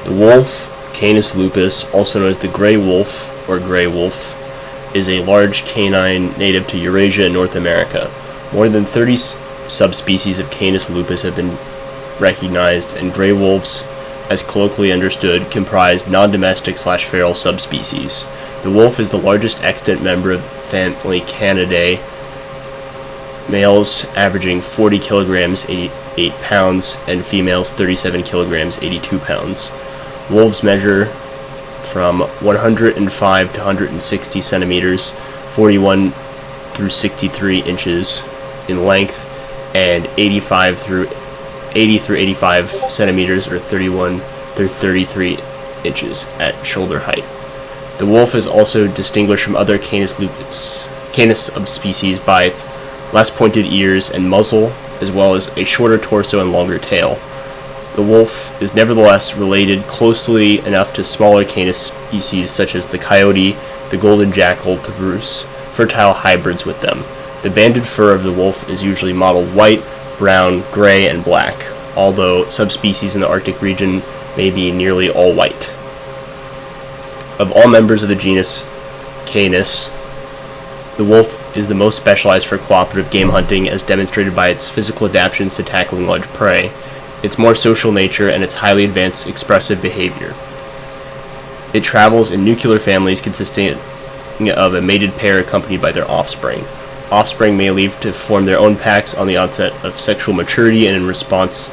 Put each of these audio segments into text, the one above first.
The wolf, Canis lupus, also known as the gray wolf or gray wolf, is a large canine native to Eurasia and North America. More than 30 subspecies of Canis lupus have been recognized, and gray wolves, as colloquially understood, comprise non-domestic/feral subspecies. The wolf is the largest extant member of family Canidae, males averaging 40 kilograms, 88 pounds, and females 37 kilograms, 82 pounds. Wolves measure from 105 to 160 centimeters, 41 through 63 inches in length, and 80 through 85 centimeters, or 31 through 33 inches at shoulder height. The wolf is also distinguished from other Canis subspecies by its less pointed ears and muzzle, as well as a shorter torso and longer tail. The wolf is nevertheless related closely enough to smaller Canis species such as the coyote, the golden jackal, to produce fertile hybrids with them. The banded fur of the wolf is usually mottled white, brown, gray, and black, although subspecies in the Arctic region may be nearly all white. Of all members of the genus Canis, the wolf is the most specialized for cooperative game hunting, as demonstrated by its physical adaptations to tackling large prey, its more social nature, and its highly advanced expressive behavior. It travels in nuclear families consisting of a mated pair accompanied by their offspring. Offspring may leave to form their own packs on the onset of sexual maturity and in response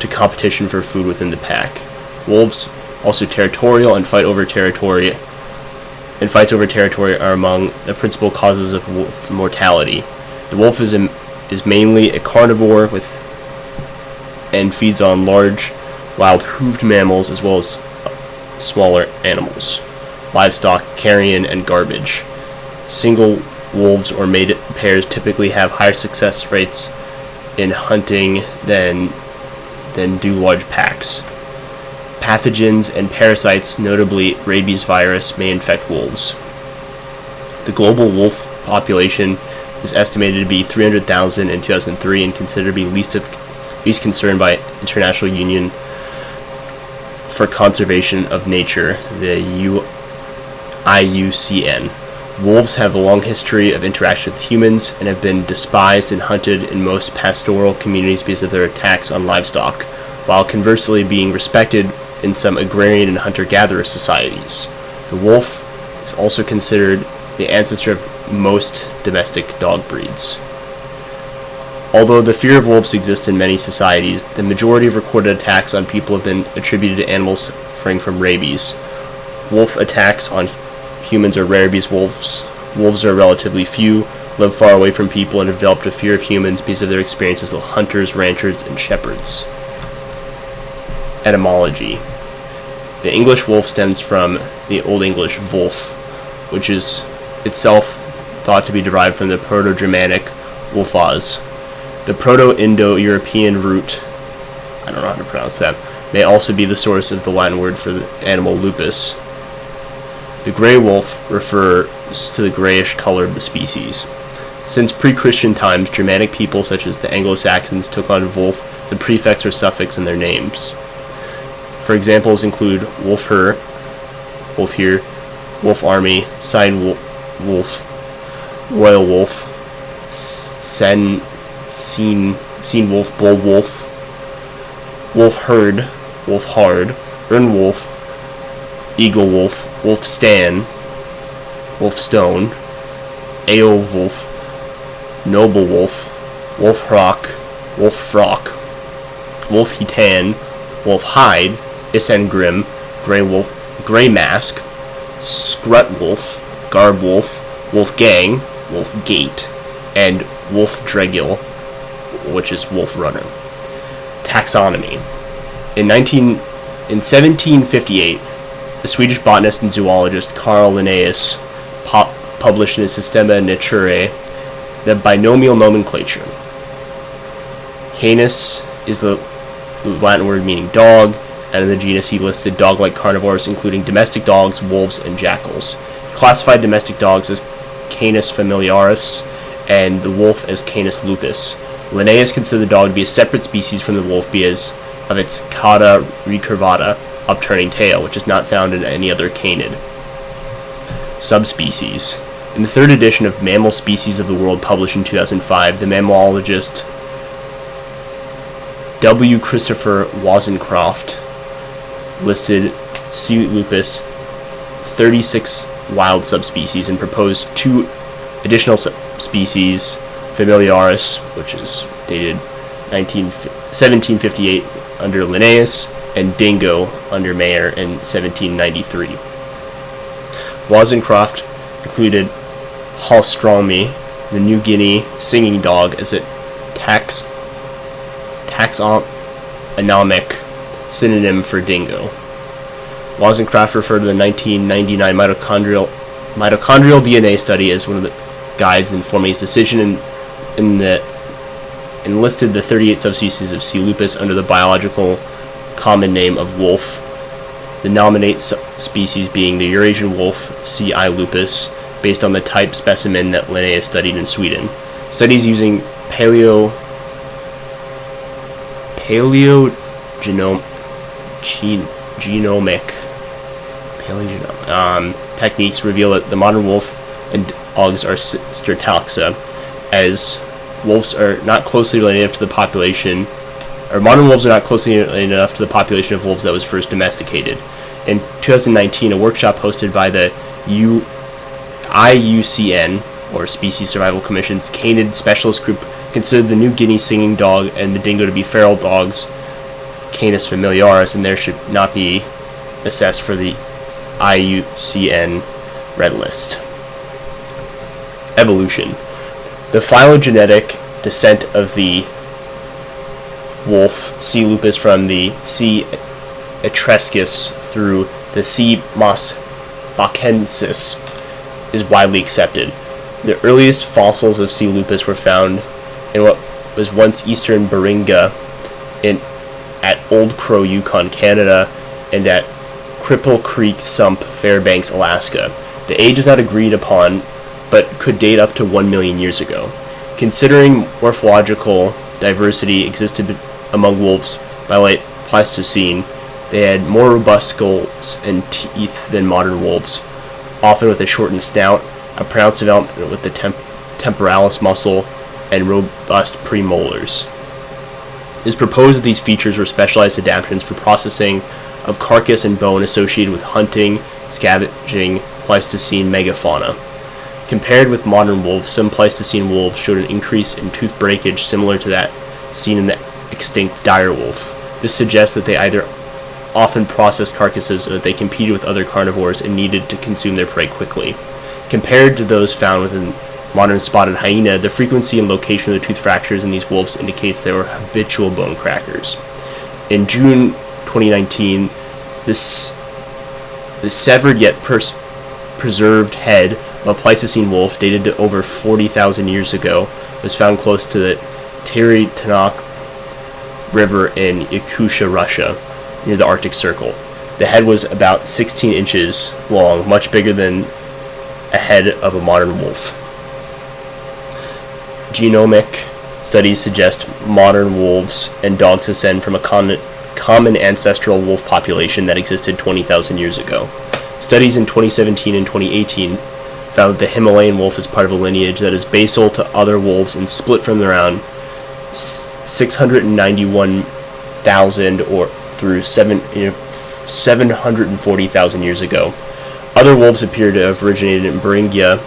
to competition for food within the pack. Wolves, also territorial and fights over territory are among the principal causes of wolf mortality. The wolf is mainly a carnivore and feeds on large, wild hooved mammals as well as smaller animals, livestock, carrion, and garbage. Single wolves or mated pairs typically have higher success rates in hunting than do large packs. Pathogens and parasites, notably rabies virus, may infect wolves. The global wolf population is estimated to be 300,000 in 2003 and considered to be least concerned by International Union for Conservation of Nature, the IUCN. Wolves have a long history of interaction with humans and have been despised and hunted in most pastoral communities because of their attacks on livestock, while conversely being respected in some agrarian and hunter-gatherer societies. The wolf is also considered the ancestor of most domestic dog breeds. Although the fear of wolves exists in many societies, the majority of recorded attacks on people have been attributed to animals suffering from rabies. Wolf attacks on humans are rare because wolves are relatively few, live far away from people, and have developed a fear of humans because of their experiences with hunters, ranchers, and shepherds. Etymology. The English wolf stems from the Old English wolf, which is itself thought to be derived from the Proto-Germanic wolfas. The Proto-Indo-European root, I don't know how to pronounce that, may also be the source of the Latin word for the animal lupus. The gray wolf refers to the grayish color of the species. Since pre-Christian times, Germanic people such as the Anglo-Saxons took on wolf as a prefix or suffix in their names. For examples include Wolfher, Wolf here, Wolf Army, Side Wolf, Royal Wolf, Scene Wolf, Bold Wolf, Wolf Herd, Wolf Hard, Ern Wolf, Eagle Wolf, Wolf Stan, Wolf Stone, Eowulf, Noble Wolf, Wolf Rock, Wolf Frock, Wolf Hitan, Wolf Hide, Isengrim, Grey Wolf, Grey Mask, Scrut Wolf, Garb Wolf, Wolf Gang, Wolf Gate, and Wolf Dregil, which is Wolf Runner. Taxonomy. In 1758, the Swedish botanist and zoologist Carl Linnaeus published in his Systema Naturae the binomial nomenclature. Canis is the Latin word meaning dog, and in the genus he listed dog-like carnivores including domestic dogs, wolves, and jackals. He classified domestic dogs as Canis familiaris and the wolf as Canis lupus. Linnaeus considered the dog to be a separate species from the wolf because of its cauda recurvata, upturning tail, which is not found in any other canid. Subspecies. In the third edition of Mammal Species of the World, published in 2005, the mammalologist W. Christopher Wozencroft listed C. lupus 36 wild subspecies and proposed 2 additional species, familiaris, which is dated 1758 under Linnaeus, and dingo under Mayer in 1793. Wozencroft included Halstromi, the New Guinea singing dog, as a taxonomic synonym for dingo. Wozencroft referred to the 1999 mitochondrial DNA study as one of the guides in forming his decision, and listed the 38 subspecies of C. lupus under the biological common name of wolf, the nominate species being the Eurasian wolf C. lupus, based on the type specimen that Linnaeus studied in Sweden. Studies using paleogenomic techniques reveal that the modern wolf and dogs are Stratoxa, as wolves are not closely related enough to the population, or modern wolves are not closely related enough to the population of wolves that was first domesticated. In 2019, a workshop hosted by the IUCN, or Species Survival Commission's canid specialist group, considered the New Guinea singing dog and the dingo to be feral dogs, Canis familiaris, and there should not be assessed for the IUCN Red List. Evolution. The phylogenetic descent of the wolf C. lupus from the C. etruscus through the C. mosbacensis is widely accepted. The earliest fossils of C. lupus were found in what was once eastern Beringa at Old Crow, Yukon, Canada, and at Cripple Creek Sump, Fairbanks, Alaska. The age is not agreed upon, but could date up to 1 million years ago. Considering morphological diversity existed among wolves by late Pleistocene, they had more robust skulls and teeth than modern wolves, often with a shortened snout, a pronounced development with the temporalis muscle, and robust premolars. It is proposed that these features were specialized adaptations for processing of carcass and bone associated with hunting, scavenging, Pleistocene megafauna. Compared with modern wolves, some Pleistocene wolves showed an increase in tooth breakage similar to that seen in the extinct dire wolf. This suggests that they either often processed carcasses or that they competed with other carnivores and needed to consume their prey quickly. Compared to those found within modern spotted hyena, the frequency and location of the tooth fractures in these wolves indicates they were habitual bone crackers. In June 2019, the severed yet preserved head of a Pleistocene wolf dated to over 40,000 years ago was found close to the Tanakh River in Yakutia, Russia, near the Arctic Circle. The head was about 16 inches long, much bigger than a head of a modern wolf. Genomic studies suggest modern wolves and dogs descend from a common ancestral wolf population that existed 20,000 years ago. Studies in 2017 and 2018 found that the Himalayan wolf is part of a lineage that is basal to other wolves and split from around 691,000 or through 740,000 years ago. Other wolves appear to have originated in Beringia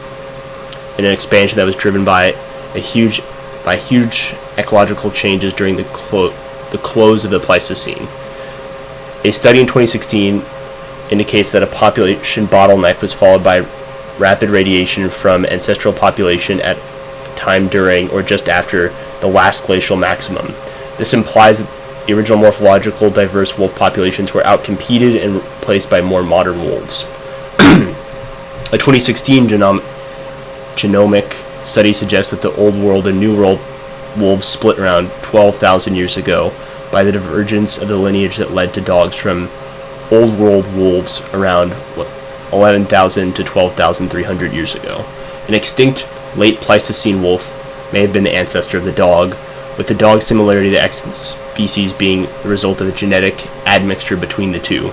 in an expansion that was driven by huge ecological changes during the close of the Pleistocene. A study in 2016 indicates that a population bottleneck was followed by rapid radiation from ancestral population at a time during or just after the last glacial maximum. This implies that the original morphological diverse wolf populations were outcompeted and replaced by more modern wolves. A 2016 genomic study suggests that the Old World and New World wolves split around 12,000 years ago by the divergence of the lineage that led to dogs from Old World wolves around 11,000 to 12,300 years ago. An extinct late Pleistocene wolf may have been the ancestor of the dog, with the dog similarity of the extant species being the result of a genetic admixture between the two.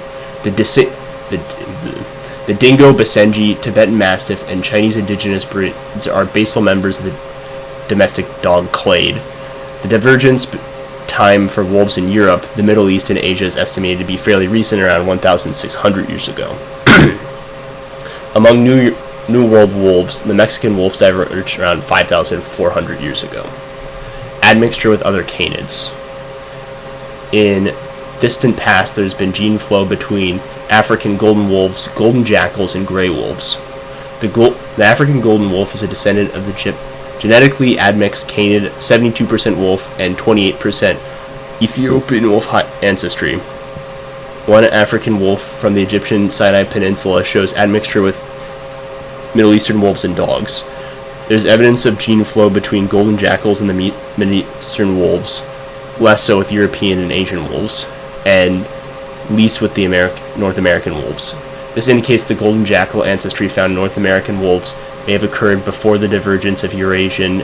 The dingo, Basenji, Tibetan Mastiff, and Chinese indigenous breeds are basal members of the domestic dog clade. The divergence time for wolves in Europe, the Middle East, and Asia is estimated to be fairly recent, around 1,600 years ago. Among New World wolves, the Mexican wolves diverged around 5,400 years ago. Admixture with other canids. In distant past, there's been gene flow between African golden wolves, golden jackals, and gray wolves. The African golden wolf is a descendant of the genetically admixed canid 72% wolf and 28% Ethiopian wolf ancestry. One African wolf from the Egyptian Sinai Peninsula shows admixture with Middle Eastern wolves and dogs. There's evidence of gene flow between golden jackals and the Middle Eastern wolves, less so with European and Asian wolves, and least with the North American wolves. This indicates the golden jackal ancestry found in North American wolves may have occurred before the divergence of Eurasian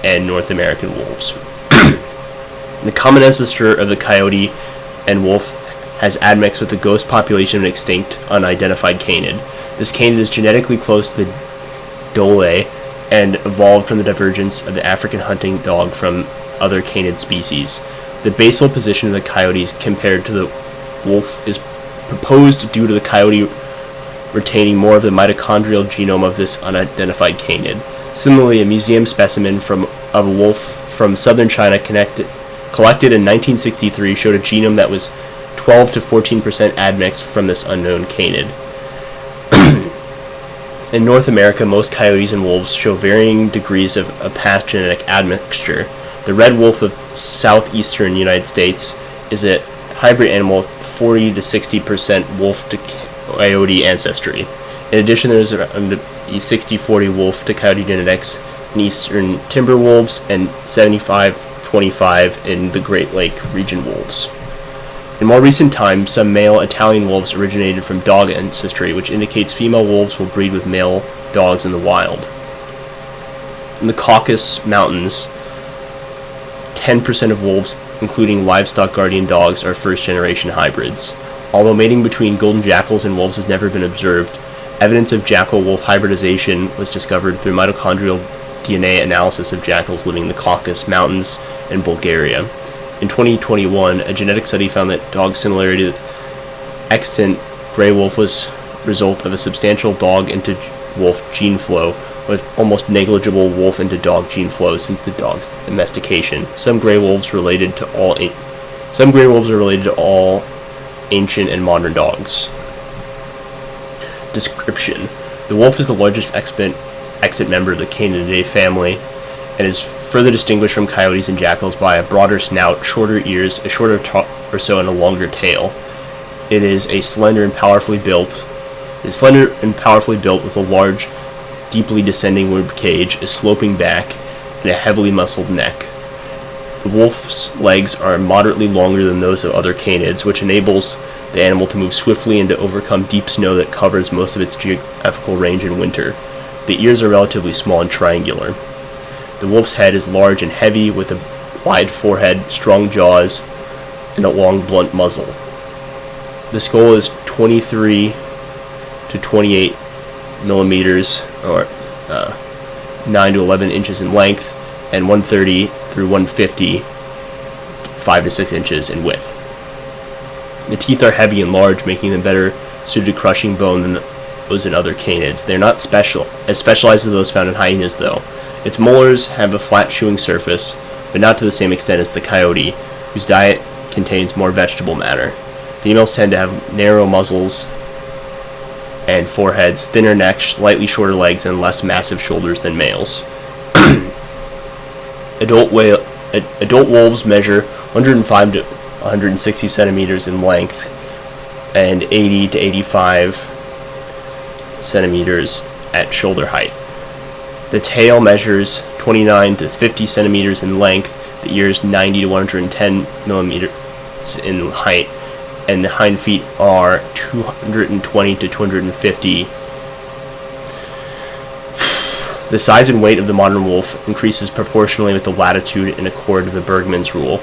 and North American wolves. The common ancestor of the coyote and wolf has admixed with the ghost population of an extinct, unidentified canid. This canid is genetically close to the dole and evolved from the divergence of the African hunting dog from other canid species. The basal position of the coyote compared to the wolf is proposed due to the coyote retaining more of the mitochondrial genome of this unidentified canid. Similarly, a museum specimen of a wolf from southern China collected in 1963 showed a genome that was 12 to 14% admixed from this unknown canid. In North America, most coyotes and wolves show varying degrees of a past genetic admixture. The red wolf of southeastern United States is a hybrid animal with 40 to 60% wolf to coyote ancestry. In addition, there is around a 60-40 wolf to coyote genetics in eastern timber wolves and 75-25 in the Great Lake region wolves. In more recent times, some male Italian wolves originated from dog ancestry, which indicates female wolves will breed with male dogs in the wild. In the Caucasus Mountains, 10% of wolves, including livestock guardian dogs, are first-generation hybrids. Although mating between golden jackals and wolves has never been observed, evidence of jackal-wolf hybridization was discovered through mitochondrial DNA analysis of jackals living in the Caucasus Mountains and Bulgaria. In 2021, a genetic study found that dog similarity to extant gray wolf was the result of a substantial dog into wolf gene flow, with almost negligible wolf into dog gene flow since the dog's domestication. Some gray wolves are related to all ancient and modern dogs. Description: the wolf is the largest extant member of the Canidae family, and is further distinguished from coyotes and jackals by a broader snout, shorter ears, a shorter torso, and a longer tail. It is slender and powerfully built with a large, deeply descending rib cage, a sloping back, and a heavily muscled neck. The wolf's legs are moderately longer than those of other canids, which enables the animal to move swiftly and to overcome deep snow that covers most of its geographical range in winter. The ears are relatively small and triangular. The wolf's head is large and heavy, with a wide forehead, strong jaws, and a long, blunt muzzle. The skull is 23 to 28 millimeters, or 9 to 11 inches in length, and 130 through 150, 5 to 6 inches in width. The teeth are heavy and large, making them better suited to crushing bone than those in other canids. They are not as specialized as those found in hyenas, though. Its molars have a flat chewing surface, but not to the same extent as the coyote, whose diet contains more vegetable matter. Females tend to have narrow muzzles and foreheads, thinner necks, slightly shorter legs, and less massive shoulders than males. Adult wolves measure 105 to 160 centimeters in length and 80 to 85 centimeters at shoulder height. The tail measures 29 to 50 centimeters in length, the ears 90 to 110 millimeters in height, and the hind feet are 220 to 250 The size and weight of the modern wolf increases proportionally with the latitude in accord with the Bergmann's rule.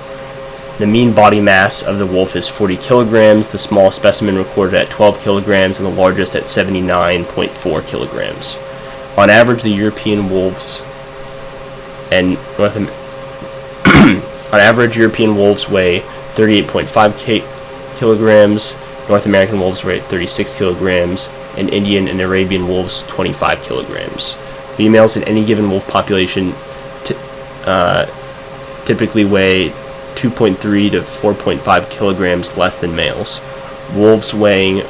The mean body mass of the wolf is 40 kilograms, the smallest specimen recorded at 12 kilograms, and the largest at 79.4 kilograms. On average, the European wolves and on average, European wolves weigh 38.5 kilograms, North American wolves weigh 36 kilograms, and Indian and Arabian wolves 25 kilograms. Females in any given wolf population typically weigh 2.3 to 4.5 kilograms less than males. Wolves weighing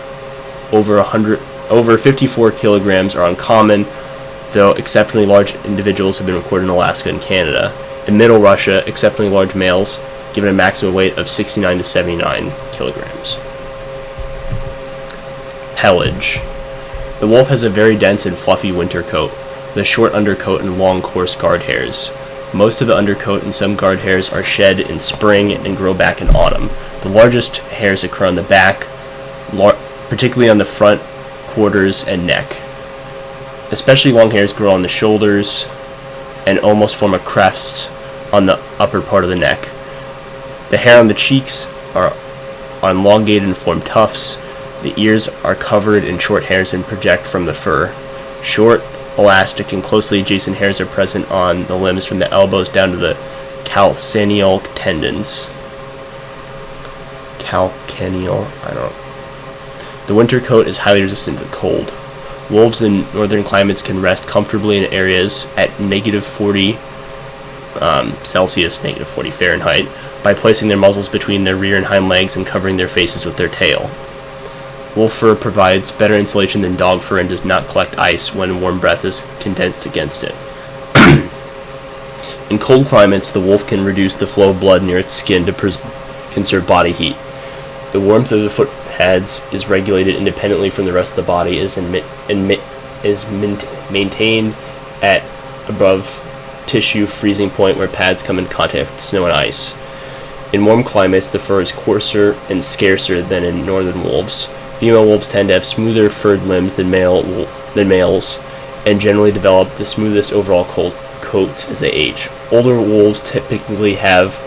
over 54 kilograms are uncommon, though exceptionally large individuals have been recorded in Alaska and Canada. In Middle Russia, exceptionally large males given a maximum weight of 69 to 79 kilograms. Pelage. The wolf has a very dense and fluffy winter coat, with a short undercoat and long, coarse guard hairs. Most of the undercoat and some guard hairs are shed in spring and grow back in autumn. The largest hairs occur on the back, particularly on the front quarters and neck. Especially long hairs grow on the shoulders and almost form a crest on the upper part of the neck. The hair on the cheeks are elongated and form tufts. The ears are covered in short hairs and project from the fur. Short, elastic, and closely adjacent hairs are present on the limbs from the elbows down to the calcaneal tendons. The winter coat is highly resistant to the cold. Wolves in northern climates can rest comfortably in areas at -40 Celsius, -40 Fahrenheit, by placing their muzzles between their rear and hind legs and covering their faces with their tail. Wolf fur provides better insulation than dog fur and does not collect ice when warm breath is condensed against it. In cold climates, the wolf can reduce the flow of blood near its skin to conserve body heat. The warmth of the foot pads is regulated independently from the rest of the body is maintained at above tissue freezing point where pads come in contact with snow and ice. In warm climates, the fur is coarser and scarcer than in northern wolves. Female wolves tend to have smoother furred limbs than males, and generally develop the smoothest overall coats as they age. Older wolves typically have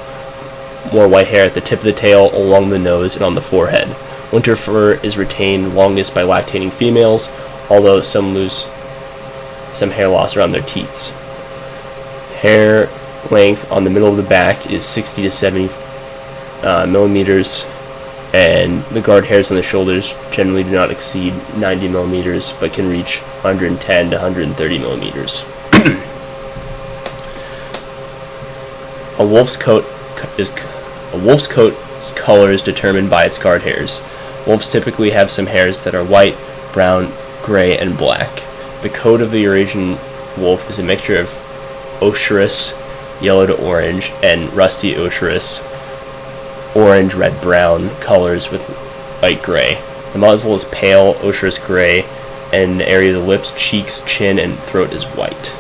more white hair at the tip of the tail, along the nose, and on the forehead. Winter fur is retained longest by lactating females, although some lose some hair loss around their teats. Hair length on the middle of the back is 60 to 70 millimeters, and the guard hairs on the shoulders generally do not exceed 90 millimeters, but can reach 110 to 130 millimeters. A wolf's coat's color is determined by its guard hairs. Wolves typically have some hairs that are white, brown, gray, and black. The coat of the Eurasian wolf is a mixture of ochreous, yellow to orange, and rusty ochreous, orange, red, brown colors with light gray. The muzzle is pale ochreous gray, and the area of the lips, cheeks, chin, and throat is white.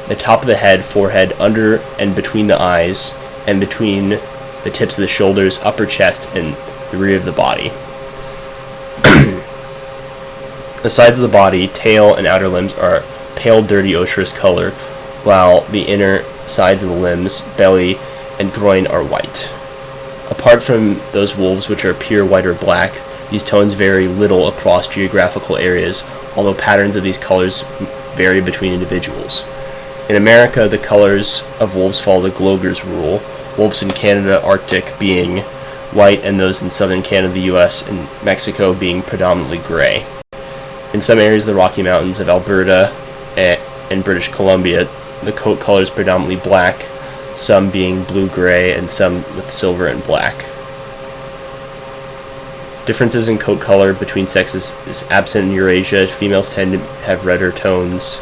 The top of the head, forehead, under and between the eyes, and between the tips of the shoulders, upper chest, and the rear of the body. The sides of the body, tail, and outer limbs are pale, dirty ochreous color, while the inner sides of the limbs, belly, and groin are white. Apart from those wolves which are pure white or black, these tones vary little across geographical areas, although patterns of these colors vary between individuals. In America, the colors of wolves follow the Gloger's rule, wolves in Canada, Arctic, being white, and those in southern Canada, the U.S., and Mexico being predominantly gray. In some areas of the Rocky Mountains of Alberta and British Columbia, the coat color is predominantly black, some being blue-gray, and some with silver and black. Differences in coat color between sexes is absent in Eurasia. Females tend to have redder tones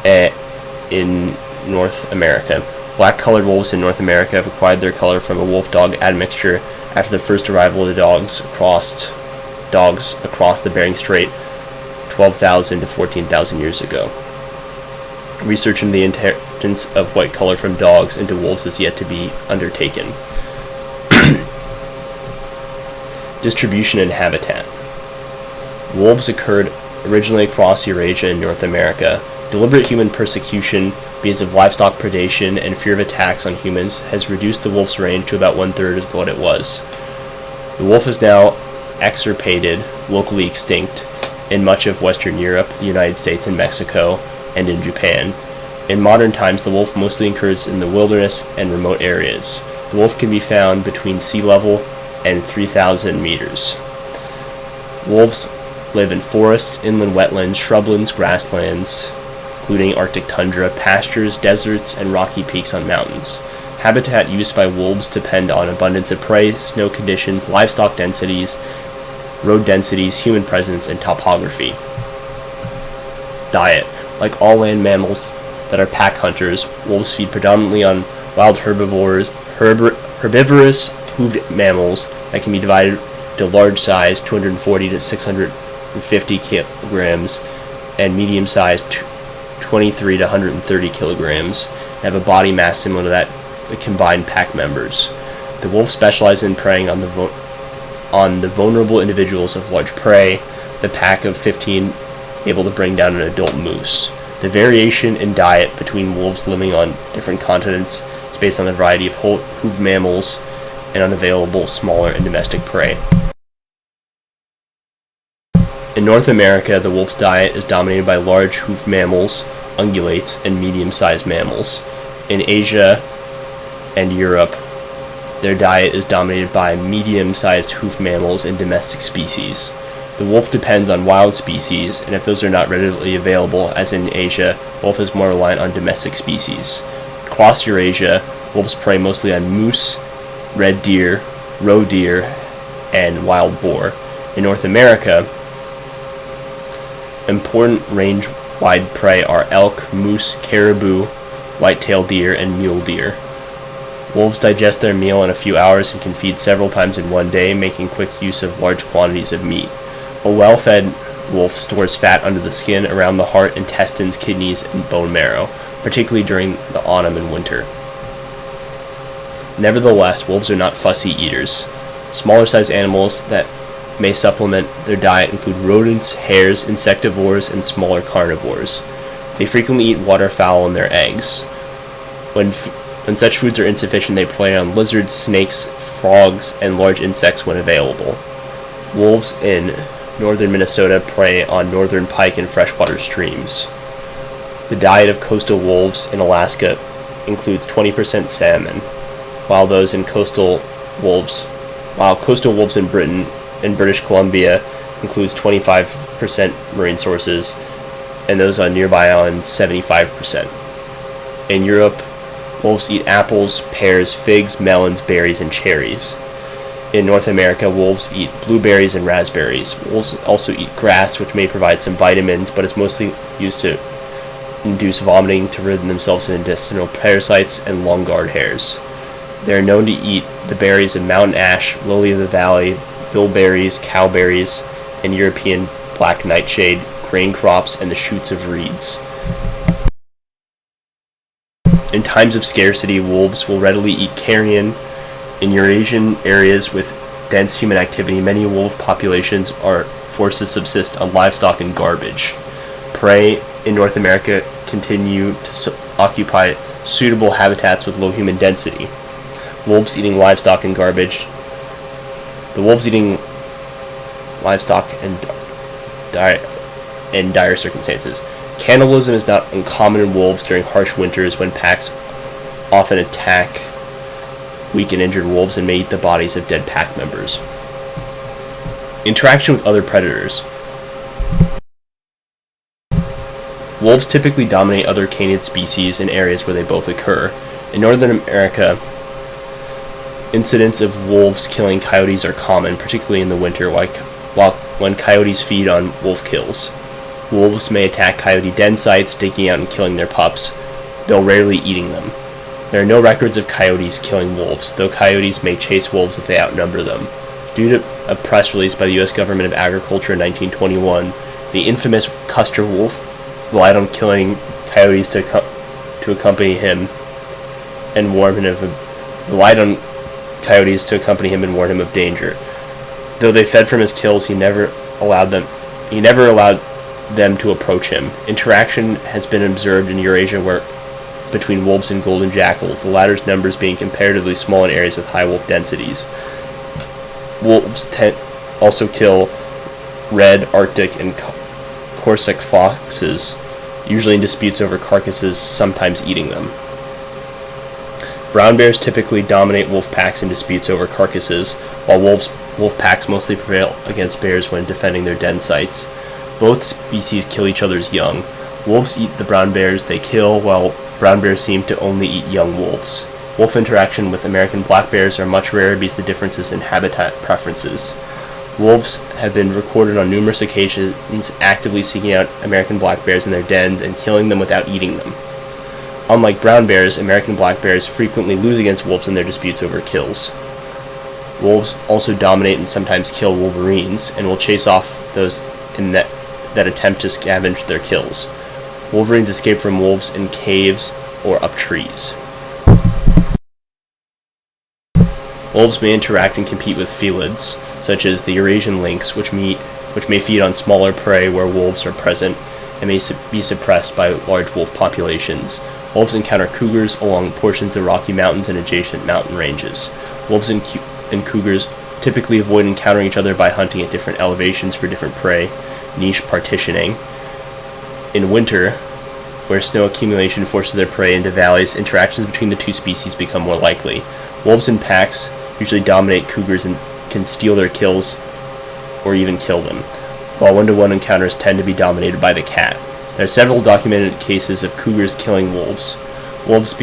in North America. Black-colored wolves in North America have acquired their color from a wolf-dog admixture after the first arrival of the dogs across the Bering Strait 12,000 to 14,000 years ago. Research into the inheritance of white color from dogs into wolves is yet to be undertaken. Distribution and habitat. Wolves occurred originally across Eurasia and North America, Deliberate human persecution because of livestock predation and fear of attacks on humans has reduced the wolf's range to about 1/3 of what it was. The wolf is now extirpated, locally extinct, in much of Western Europe, the United States, and Mexico, and in Japan. In modern times, the wolf mostly occurs in the wilderness and remote areas. The wolf can be found between sea level and 3,000 meters. Wolves live in forests, inland wetlands, shrublands, grasslands, including Arctic tundra, pastures, deserts, and rocky peaks on mountains. Habitat used by wolves depend on abundance of prey, snow conditions, livestock densities, road densities, human presence, and topography. Diet. Like all land mammals that are pack hunters, wolves feed predominantly on wild herbivorous hoofed mammals that can be divided to large size, 240 to 650 kilograms, and medium size, 23 to 130 kilograms, and have a body mass similar to that of combined pack members. The wolf specializes in preying on the vulnerable individuals of large prey, the pack of 15 able to bring down an adult moose. The variation in diet between wolves living on different continents is based on the variety of hoofed mammals and unavailable smaller and domestic prey. In North America, the wolf's diet is dominated by large hoofed mammals, ungulates, and medium-sized mammals. In Asia and Europe, their diet is dominated by medium-sized hoofed mammals and domestic species. The wolf depends on wild species, and if those are not readily available, as in Asia, wolf is more reliant on domestic species. Across Eurasia, wolves prey mostly on moose, red deer, roe deer, and wild boar. In North America, important range-wide prey are elk, moose, caribou, white-tailed deer, and mule deer. Wolves digest their meal in a few hours and can feed several times in one day, making quick use of large quantities of meat. A well-fed wolf stores fat under the skin, around the heart, intestines, kidneys, and bone marrow, particularly during the autumn and winter. Nevertheless, wolves are not fussy eaters. Smaller-sized animals that may supplement their diet include rodents, hares, insectivores, and smaller carnivores. They frequently eat waterfowl and their eggs. When such foods are insufficient, they prey on lizards, snakes, frogs, and large insects when available. Wolves in northern Minnesota prey on northern pike and freshwater streams. The diet of coastal wolves in Alaska includes 20% salmon, while coastal wolves in Britain and British Columbia includes 25% marine sources, and those on nearby islands 75%. In Europe, wolves eat apples, pears, figs, melons, berries, and cherries. In North America, wolves eat blueberries and raspberries. Wolves also eat grass, which may provide some vitamins, but is mostly used to induce vomiting to rid themselves of intestinal parasites and long-guard hairs. They are known to eat the berries of mountain ash, lily of the valley, bilberries, cowberries, and European black nightshade, grain crops, and the shoots of reeds. In times of scarcity, wolves will readily eat carrion. In Eurasian areas with dense human activity, many wolf populations are forced to subsist on livestock and garbage. Prey in North America continue to occupy suitable habitats with low human density. Wolves eating livestock and garbage. The wolves eating livestock in dire circumstances. Cannibalism is not uncommon in wolves during harsh winters when packs often attack weak and injured wolves and may eat the bodies of dead pack members. Interaction with other predators. Wolves typically dominate other canid species in areas where they both occur. In Northern America, incidents of wolves killing coyotes are common, particularly in the winter, when coyotes feed on wolf kills. Wolves may attack coyote den sites, digging out and killing their pups, though rarely eating them. There are no records of coyotes killing wolves, though coyotes may chase wolves if they outnumber them. Due to a press release by the U.S. Government of Agriculture in 1921, the infamous Custer wolf relied on killing coyotes to accompany him and warn him of danger. Though they fed from his kills, he never allowed them to approach him. Interaction has been observed in Eurasia between wolves and golden jackals, the latter's numbers being comparatively small in areas with high wolf densities. Wolves also kill red, Arctic, and Corsic foxes, usually in disputes over carcasses, sometimes eating them. Brown bears typically dominate wolf packs in disputes over carcasses, while wolf packs mostly prevail against bears when defending their den sites. Both species kill each other's young. Wolves eat the brown bears they kill, while brown bears seem to only eat young wolves. Wolf interaction with American black bears are much rarer because of the differences in habitat preferences. Wolves have been recorded on numerous occasions actively seeking out American black bears in their dens and killing them without eating them. Unlike brown bears, American black bears frequently lose against wolves in their disputes over kills. Wolves also dominate and sometimes kill wolverines, and will chase off those that attempt to scavenge their kills. Wolverines escape from wolves in caves or up trees. Wolves may interact and compete with felids, such as the Eurasian lynx, which may feed on smaller prey where wolves are present and may be suppressed by large wolf populations. Wolves encounter cougars along portions of Rocky Mountains and adjacent mountain ranges. Wolves and cougars typically avoid encountering each other by hunting at different elevations for different prey, niche partitioning. In winter, where snow accumulation forces their prey into valleys, interactions between the two species become more likely. Wolves in packs usually dominate cougars and can steal their kills or even kill them, while one-to-one encounters tend to be dominated by the cat. There are several documented cases of cougars killing wolves. Wolves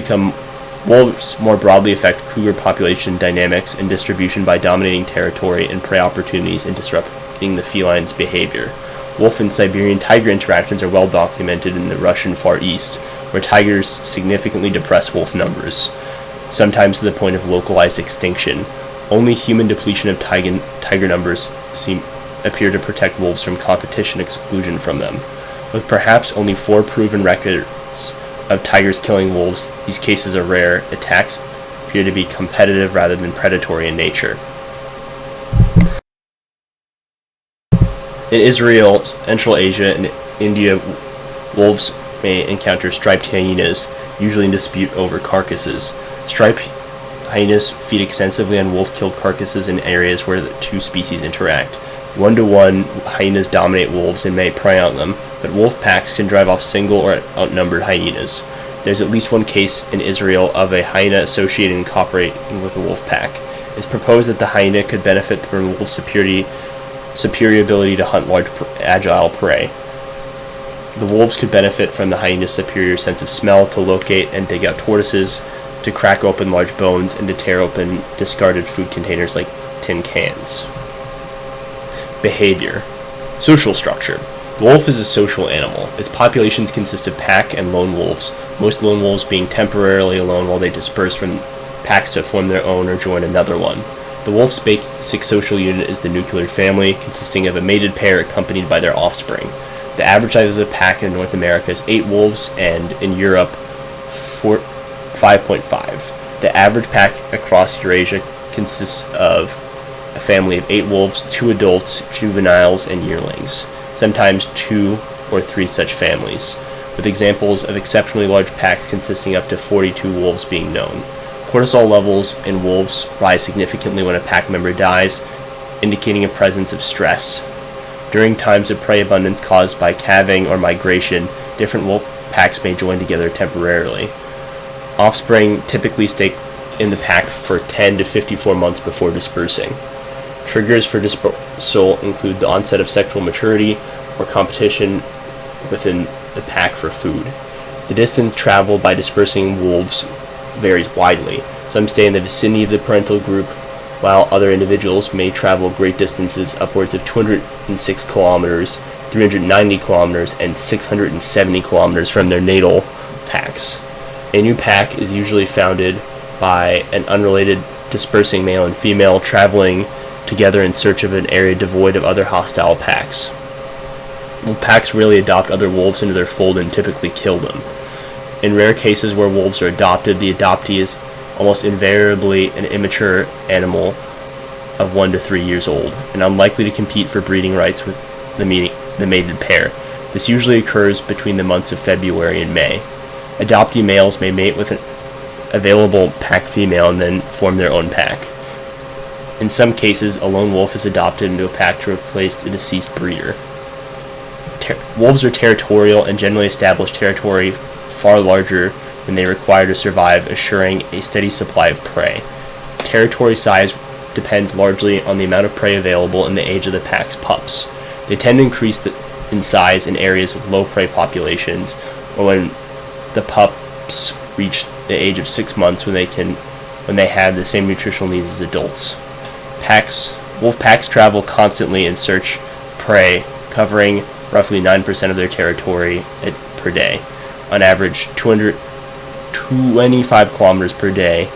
more broadly affect cougar population dynamics and distribution by dominating territory and prey opportunities and disrupting the feline's behavior. Wolf and Siberian tiger interactions are well documented in the Russian Far East, where tigers significantly depress wolf numbers, sometimes to the point of localized extinction. Only human depletion of tiger numbers appear to protect wolves from competition exclusion from them. With perhaps only 4 proven records of tigers killing wolves, these cases are rare. Attacks appear to be competitive rather than predatory in nature. In Israel, Central Asia, and India, wolves may encounter striped hyenas, usually in dispute over carcasses. Striped hyenas feed extensively on wolf-killed carcasses in areas where the two species interact. One-to-one, hyenas dominate wolves and may prey on them, but wolf packs can drive off single or outnumbered hyenas. There's at least one case in Israel of a hyena associated and cooperating with a wolf pack. It's proposed that the hyena could benefit from wolf superior ability to hunt large, agile prey. The wolves could benefit from the hyena's superior sense of smell to locate and dig out tortoises, to crack open large bones, and to tear open discarded food containers like tin cans. Behavior. Social structure. The wolf is a social animal. Its populations consist of pack and lone wolves, most lone wolves being temporarily alone while they disperse from packs to form their own or join another one. The wolf's basic social unit is the nuclear family, consisting of a mated pair accompanied by their offspring. The average size of a pack in North America is 8 wolves, and in Europe, 5.5. The average pack across Eurasia consists of a family of 8 wolves, 2 adults, juveniles, and yearlings, sometimes 2 or 3 such families, with examples of exceptionally large packs consisting up to 42 wolves being known. Cortisol levels in wolves rise significantly when a pack member dies, indicating a presence of stress. During times of prey abundance caused by calving or migration, different wolf packs may join together temporarily. Offspring typically stay in the pack for 10 to 54 months before dispersing. Triggers for dispersal include the onset of sexual maturity or competition within the pack for food. The distance traveled by dispersing wolves varies widely. Some stay in the vicinity of the parental group, while other individuals may travel great distances, upwards of 206 kilometers, 390 kilometers, and 670 kilometers from their natal packs. A new pack is usually founded by an unrelated dispersing male and female traveling together in search of an area devoid of other hostile packs. Packs rarely adopt other wolves into their fold and typically kill them. In rare cases where wolves are adopted, the adoptee is almost invariably an immature animal of 1 to 3 years old, and unlikely to compete for breeding rights with the mated pair. This usually occurs between the months of February and May. Adoptee males may mate with an available pack female and then form their own pack. In some cases, a lone wolf is adopted into a pack to replace a deceased breeder. Wolves are territorial and generally establish territory far larger than they require to survive, assuring a steady supply of prey. Territory size depends largely on the amount of prey available and the age of the pack's pups. They tend to increase in size in areas with low prey populations, or when the pups reach the age of 6 months when they have the same nutritional needs as adults. Wolf packs travel constantly in search of prey, covering roughly 9% of their territory per day, on average 225 kilometers per day.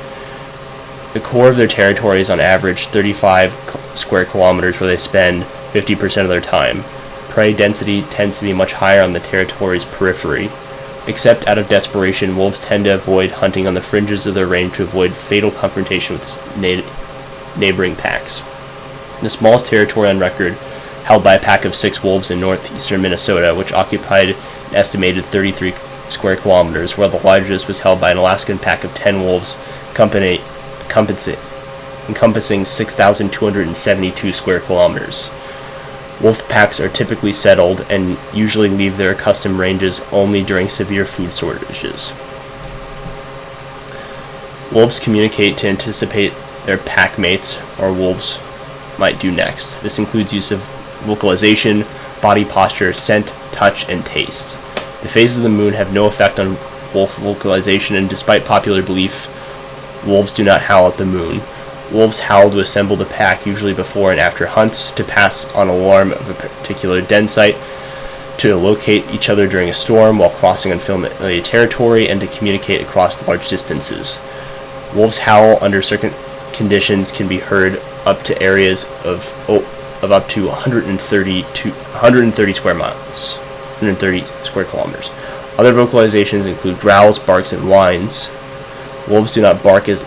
The core of their territory is on average 35 square kilometers, where they spend 50% of their time. Prey density tends to be much higher on the territory's periphery. Except out of desperation, wolves tend to avoid hunting on the fringes of their range to avoid fatal confrontation with neighboring packs. The smallest territory on record, held by a pack of 6 wolves in northeastern Minnesota, which occupied an estimated 33 square kilometers, while the largest was held by an Alaskan pack of 10 wolves encompassing 6,272 square kilometers. Wolf packs are typically settled and usually leave their accustomed ranges only during severe food shortages. Wolves communicate to anticipate their pack mates or wolves might do next. This includes use of vocalization, body posture, scent, touch, and taste. The phases of the moon have no effect on wolf vocalization, and despite popular belief, wolves do not howl at the moon. Wolves howl to assemble the pack, usually before and after hunts, to pass on alarm of a particular den site, to locate each other during a storm while crossing unfamiliar territory, and to communicate across large distances. Wolves howl under certain conditions can be heard up to areas of up to 130 square kilometers. Other vocalizations include growls, barks, and whines. Wolves do not bark as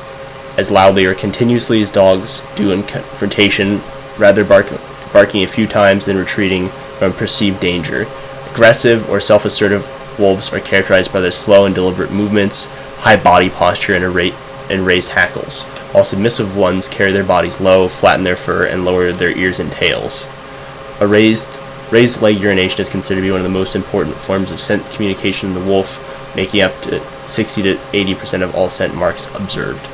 loudly or continuously as dogs do in confrontation, rather barking a few times then retreating from perceived danger. Aggressive or self-assertive wolves are characterized by their slow and deliberate movements, high body posture, and raised hackles, while submissive ones carry their bodies low, flatten their fur, and lower their ears and tails. A raised leg urination is considered to be one of the most important forms of scent communication in the wolf, making up to 60 to 80% of all scent marks observed.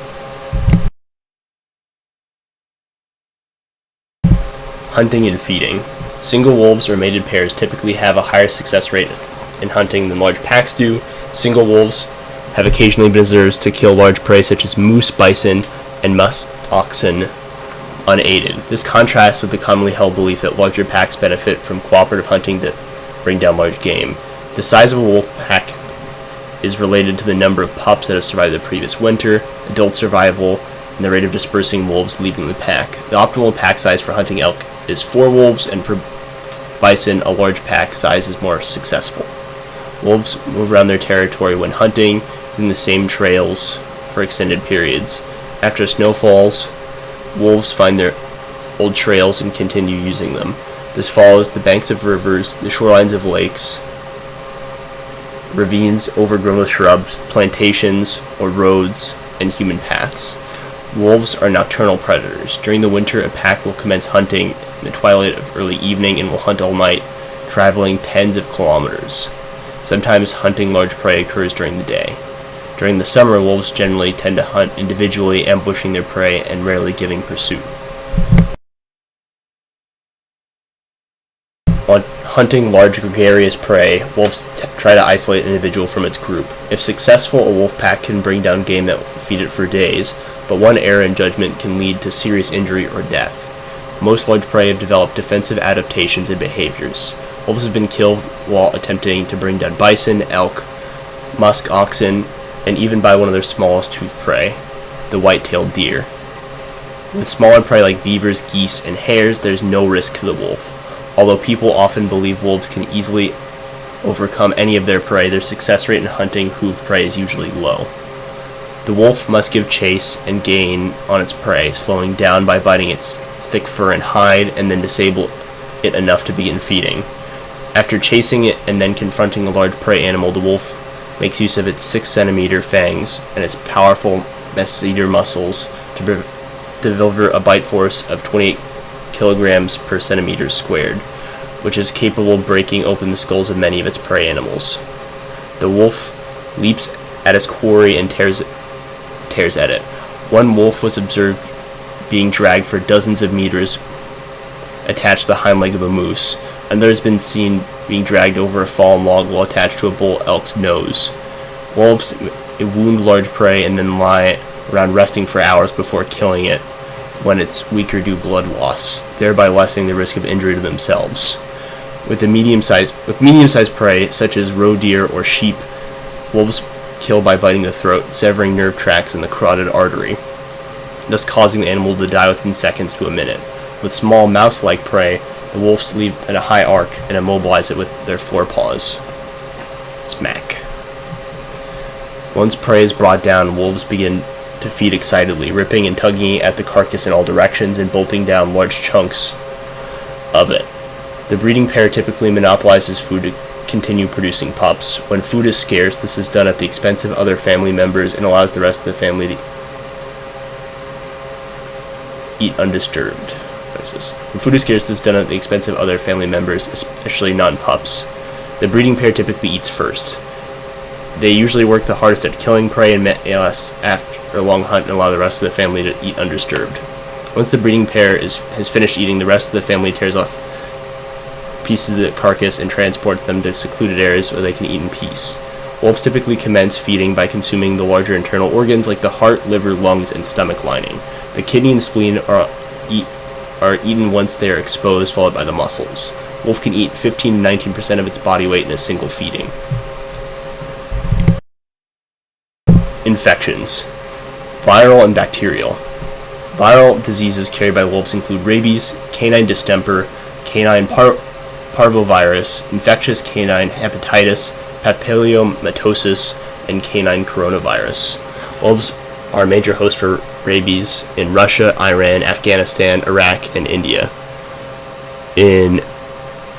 Hunting and feeding. Single wolves or mated pairs typically have a higher success rate in hunting than large packs do. Single wolves have occasionally been observed to kill large prey such as moose, bison, and musk oxen unaided. This contrasts with the commonly held belief that larger packs benefit from cooperative hunting to bring down large game. The size of a wolf pack is related to the number of pups that have survived the previous winter, adult survival, and the rate of dispersing wolves leaving the pack. The optimal pack size for hunting elk is 4 wolves, and for bison, a large pack size is more successful. Wolves move around their territory when hunting, using the same trails for extended periods. After snow falls, wolves find their old trails and continue using them. This follows the banks of rivers, the shorelines of lakes, ravines overgrown with shrubs, plantations, or roads, and human paths. Wolves are nocturnal predators. During the winter, a pack will commence hunting in the twilight of early evening and will hunt all night, traveling tens of kilometers. Sometimes hunting large prey occurs during the day. During the summer, wolves generally tend to hunt individually, ambushing their prey and rarely giving pursuit. On hunting large gregarious prey, wolves try to isolate an individual from its group. If successful, a wolf pack can bring down game that will feed it for days, but one error in judgment can lead to serious injury or death. Most large prey have developed defensive adaptations and behaviors. Wolves have been killed while attempting to bring down bison, elk, musk oxen, and even by one of their smallest toothed prey, the white-tailed deer. With smaller prey like beavers, geese, and hares, there is no risk to the wolf. Although people often believe wolves can easily overcome any of their prey, their success rate in hunting hooved prey is usually low. The wolf must give chase and gain on its prey, slowing down by biting its thick fur and hide, and then disable it enough to begin feeding. After chasing it and then confronting a large prey animal, the wolf makes use of its 6-centimeter fangs and its powerful masseter muscles to deliver a bite force of 28 kilograms per centimeter squared, which is capable of breaking open the skulls of many of its prey animals. The wolf leaps at its quarry and tears at it. One wolf was observed being dragged for dozens of meters attached to the hind leg of a moose. Another has been seen being dragged over a fallen log while attached to a bull elk's nose. Wolves wound large prey and then lie around resting for hours before killing it when it's weaker due to blood loss, thereby lessening the risk of injury to themselves. With medium-sized prey, such as roe deer or sheep, wolves kill by biting the throat, severing nerve tracts in the carotid artery, thus causing the animal to die within seconds to a minute. With small mouse-like prey, the wolves leap at a high arc and immobilize it with their forepaws. Smack. Once prey is brought down, wolves begin to feed excitedly, ripping and tugging at the carcass in all directions and bolting down large chunks of it. The breeding pair typically monopolizes food to continue producing pups. When food is scarce, this is done at the expense of other family members and allows the rest of the family to eat undisturbed. When food is scarce, this is done at the expense of other family members, especially non-pups. The breeding pair typically eats first. They usually work the hardest at killing prey and last after a long hunt and allow the rest of the family to eat undisturbed. Once the breeding pair has finished eating, the rest of the family tears off pieces of the carcass and transports them to secluded areas where they can eat in peace. Wolves typically commence feeding by consuming the larger internal organs like the heart, liver, lungs, and stomach lining. The kidney and spleen are eaten once they are exposed, followed by the muscles. Wolf can eat 15 to 19% of its body weight in a single feeding. Infections. Viral and bacterial. Viral diseases carried by wolves include rabies, canine distemper, canine parvovirus, infectious canine hepatitis, papillomatosis, and canine coronavirus. Wolves are a major host for rabies in Russia, Iran, Afghanistan, Iraq, and India. In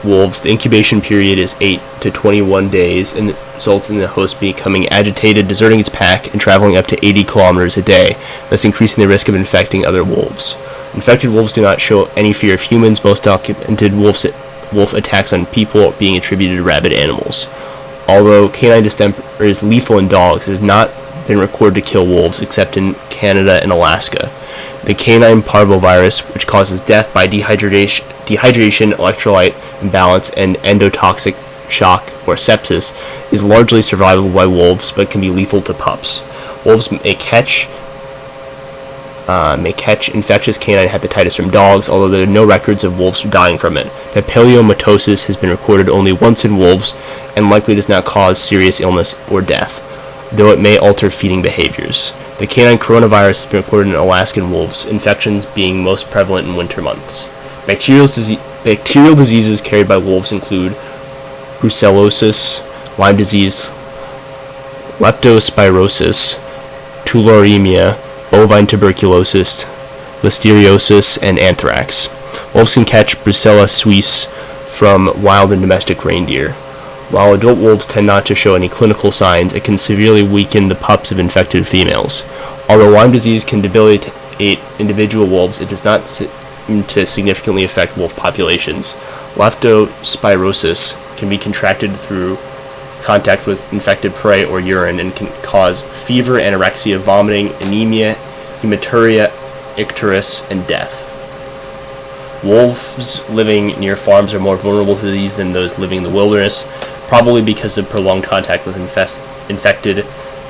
wolves, the incubation period is 8 to 21 days and results in the host becoming agitated, deserting its pack, and traveling up to 80 kilometers a day, thus increasing the risk of infecting other wolves. Infected wolves do not show any fear of humans, most documented wolf attacks on people being attributed to rabid animals. Although canine distemper is lethal in dogs, it has not been recorded to kill wolves except in Canada and Alaska. The canine parvovirus, which causes death by dehydration, electrolyte imbalance, and endotoxic shock or sepsis, is largely survivable by wolves but can be lethal to pups. Wolves may catch infectious canine hepatitis from dogs, although there are no records of wolves dying from it. Papillomatosis has been recorded only once in wolves and likely does not cause serious illness or death, though it may alter feeding behaviors. The canine coronavirus has been recorded in Alaskan wolves, infections being most prevalent in winter months. Bacterial diseases carried by wolves include brucellosis, Lyme disease, leptospirosis, tularemia, bovine tuberculosis, listeriosis, and anthrax. Wolves can catch Brucella suis from wild and domestic reindeer. While adult wolves tend not to show any clinical signs, it can severely weaken the pups of infected females. Although Lyme disease can debilitate individual wolves, it does not seem to significantly affect wolf populations. Leptospirosis can be contracted through contact with infected prey or urine and can cause fever, anorexia, vomiting, anemia, hematuria, icterus, and death. Wolves living near farms are more vulnerable to disease than those living in the wilderness, probably because of prolonged contact with infected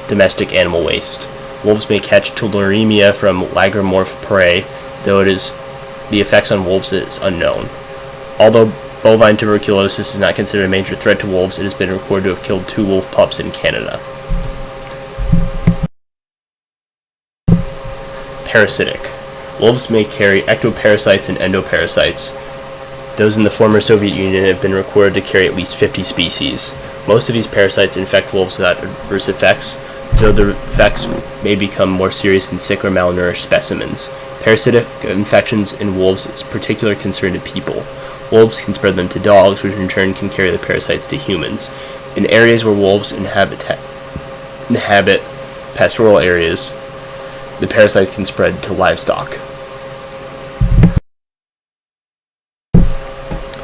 domestic animal waste. Wolves may catch tularemia from lagomorph prey, though the effects on wolves is unknown. Although bovine tuberculosis is not considered a major threat to wolves, it has been recorded to have killed 2 wolf pups in Canada. Parasitic. Wolves may carry ectoparasites and endoparasites. Those in the former Soviet Union have been recorded to carry at least 50 species. Most of these parasites infect wolves without adverse effects, though the effects may become more serious in sick or malnourished specimens. Parasitic infections in wolves is particular concern to people. Wolves can spread them to dogs, which in turn can carry the parasites to humans. In areas where wolves inhabit pastoral areas, the parasites can spread to livestock.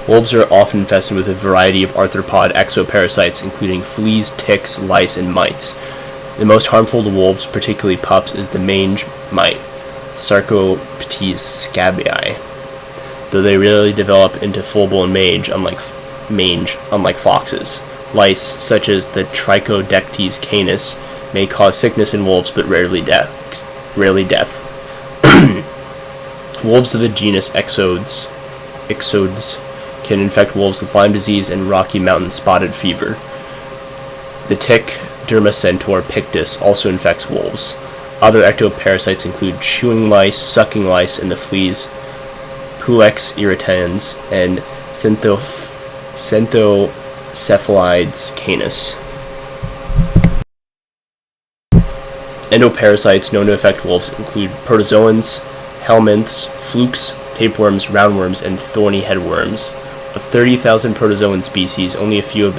Wolves are often infested with a variety of arthropod exoparasites, including fleas, ticks, lice, and mites. The most harmful to wolves, particularly pups, is the mange mite, Sarcoptes scabii, though they rarely develop into full-blown mange, unlike foxes. Lice, such as the Trichodectes canis, may cause sickness in wolves, but rarely death. Wolves of the genus Ixodes can infect wolves with Lyme disease and Rocky Mountain spotted fever. The tick Dermacentor pictus also infects wolves. Other ectoparasites include chewing lice, sucking lice, and the fleas Pulex irritans and Centhocephalides canis. Endoparasites known to affect wolves include protozoans, helminths, flukes, tapeworms, roundworms, and thorny headworms. Of 30,000 protozoan species, only a few have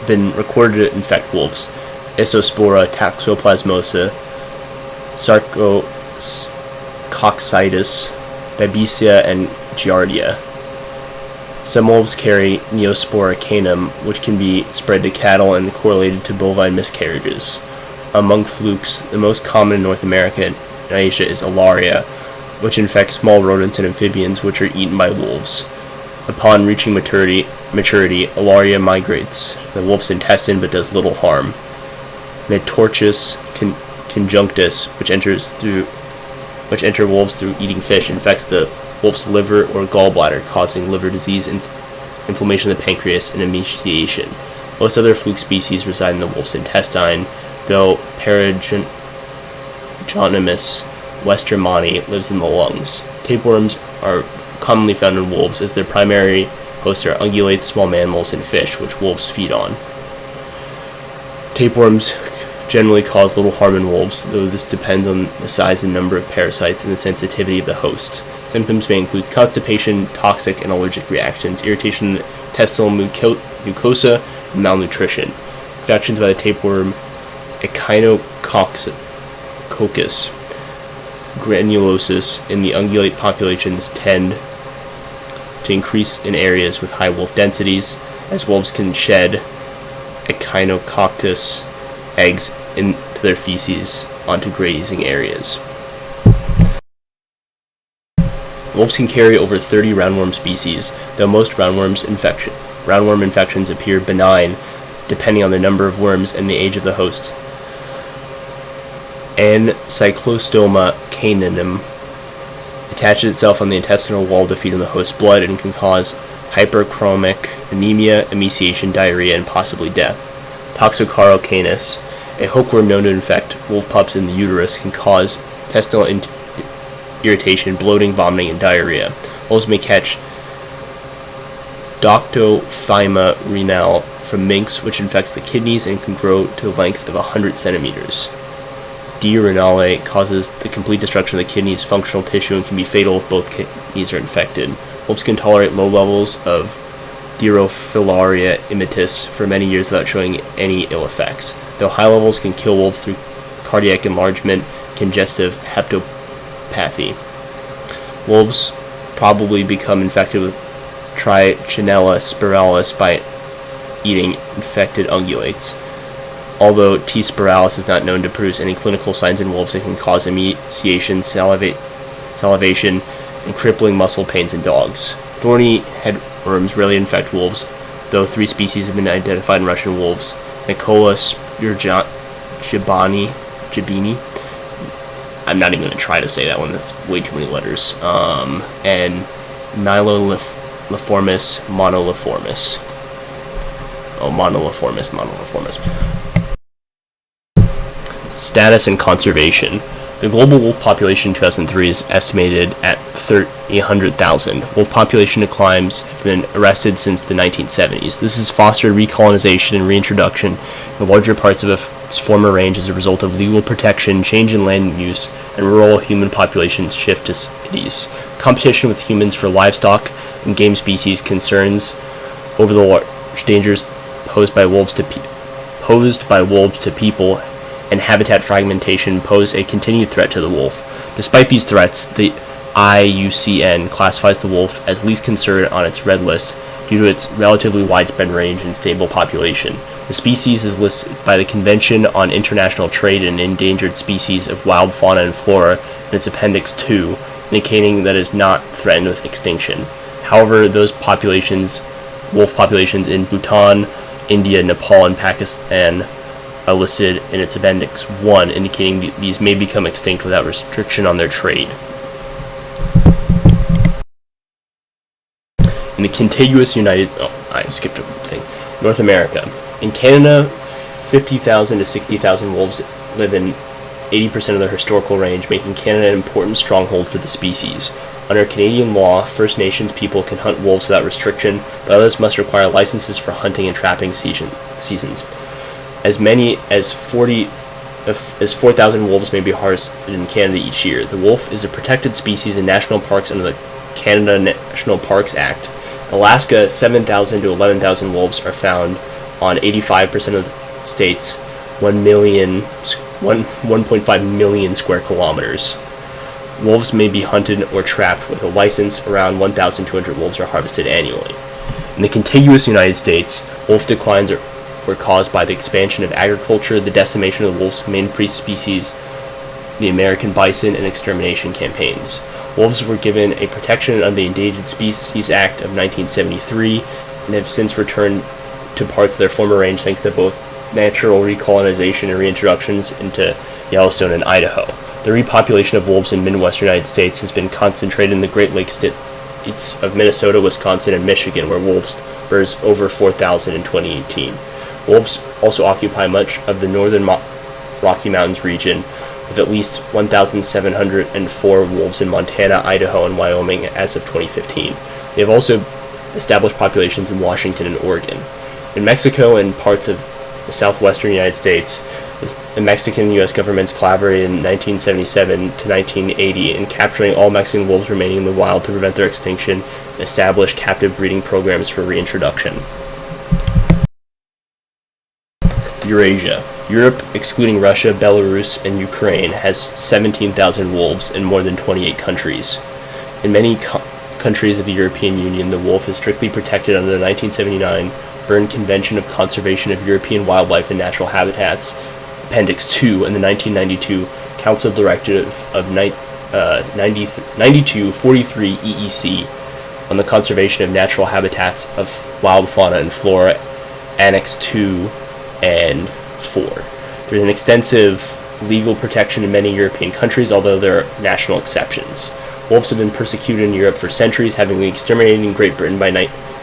been recorded to infect wolves: Isospora, Toxoplasmosa, Sarcococcitus, Babesia, and Giardia. Some wolves carry Neospora canum, which can be spread to cattle and correlated to bovine miscarriages. Among flukes, the most common in North America and Asia is Alaria, which infects small rodents and amphibians which are eaten by wolves. Upon reaching maturity, Alaria migrates the wolf's intestine but does little harm. Metorchis conjunctus, which enter wolves through eating fish, infects the wolf's liver or gallbladder, causing liver disease, inflammation of the pancreas, and emaciation. Most other fluke species reside in the wolf's intestine, though Paragonymous westermanni lives in the lungs. Tapeworms are commonly found in wolves, as their primary hosts are ungulates, small mammals, and fish, which wolves feed on. Tapeworms generally cause little harm in wolves, though this depends on the size and number of parasites and the sensitivity of the host. Symptoms may include constipation, toxic and allergic reactions, irritation of the intestinal mucosa, and malnutrition. Infections by the tapeworm Echinococcus granulosus in the ungulate populations tend to increase in areas with high wolf densities, as wolves can shed Echinococcus eggs into their feces onto grazing areas. Wolves can carry over 30 roundworm species, though most roundworm infections appear benign depending on the number of worms and the age of the host. Cyclostoma caninum attaches itself on the intestinal wall to feed on the host's blood and can cause hyperchromic anemia, emaciation, diarrhea, and possibly death. Toxocaril canis, a hookworm known to infect wolf pups in the uterus, can cause intestinal irritation, bloating, vomiting, and diarrhea. Wolves may catch Doctophyma renale from minks, which infects the kidneys and can grow to lengths of 100 centimeters. D. renale causes the complete destruction of the kidney's functional tissue and can be fatal if both kidneys are infected. Wolves can tolerate low levels of Dirophilaria immitis for many years without showing any ill effects, though high levels can kill wolves through cardiac enlargement, congestive hepatopathy. Wolves probably become infected with Trichinella spiralis by eating infected ungulates. Although T. spiralis is not known to produce any clinical signs in wolves, it can cause emaciation, salivation, and crippling muscle pains in dogs. Thorny headworms rarely infect wolves, though 3 species have been identified in Russian wolves: Nicola spurgibani. I'm not even going to try to say that one, that's way too many letters. And Niloliformis monoliformis. Monoliformis. Status and conservation. The global wolf population in 2003 is estimated at 300,000. Wolf population declines have been arrested since the 1970s. This has fostered recolonization and reintroduction in larger parts of its former range as a result of legal protection, change in land use, and rural human populations shift to cities. Competition with humans for livestock and game species concerns over the large dangers posed by wolves to people and habitat fragmentation pose a continued threat to the wolf. Despite these threats, the IUCN classifies the wolf as least concern on its red list due to its relatively widespread range and stable population. The species is listed by the Convention on International Trade in Endangered Species of Wild Fauna and Flora in its Appendix 2, indicating that it is not threatened with extinction. However, those wolf populations in Bhutan, India, Nepal, and Pakistan are listed in its Appendix 1, indicating these may become extinct without restriction on their trade. In the contiguous North America. In Canada, 50,000 to 60,000 wolves live in 80% of their historical range, making Canada an important stronghold for the species. Under Canadian law, First Nations people can hunt wolves without restriction, but others must require licenses for hunting and trapping seasons. As many as 4,000 wolves may be harvested in Canada each year. The wolf is a protected species in national parks under the Canada National Parks Act. In Alaska, 7,000 to 11,000 wolves are found on 85% of the state's 1.5 million square kilometers. Wolves may be hunted or trapped with a license. Around 1,200 wolves are harvested annually. In the contiguous United States, wolf declines were caused by the expansion of agriculture, the decimation of the wolf's main prey species, the American bison, and extermination campaigns. Wolves were given a protection under the Endangered Species Act of 1973 and have since returned to parts of their former range thanks to both natural recolonization and reintroductions into Yellowstone and Idaho. The repopulation of wolves in Midwestern United States has been concentrated in the Great Lakes states of Minnesota, Wisconsin, and Michigan, where wolves numbers over 4,000 in 2018. Wolves also occupy much of the northern Rocky Mountains region, with at least 1,704 wolves in Montana, Idaho, and Wyoming as of 2015. They have also established populations in Washington and Oregon. In Mexico and parts of the southwestern United States, the Mexican and U.S. governments collaborated in 1977 to 1980 in capturing all Mexican wolves remaining in the wild to prevent their extinction and establish captive breeding programs for reintroduction. Eurasia. Europe, excluding Russia, Belarus, and Ukraine, has 17,000 wolves in more than 28 countries. In many countries of the European Union, the wolf is strictly protected under the 1979 Berne Convention of Conservation of European Wildlife and Natural Habitats, Appendix 2, and the 1992 Council Directive of 9243 EEC on the conservation of natural habitats of wild fauna and flora, Annex 2 and 4. There's an extensive legal protection in many European countries, although there are national exceptions. Wolves have been persecuted in Europe for centuries, having been exterminated in Great Britain by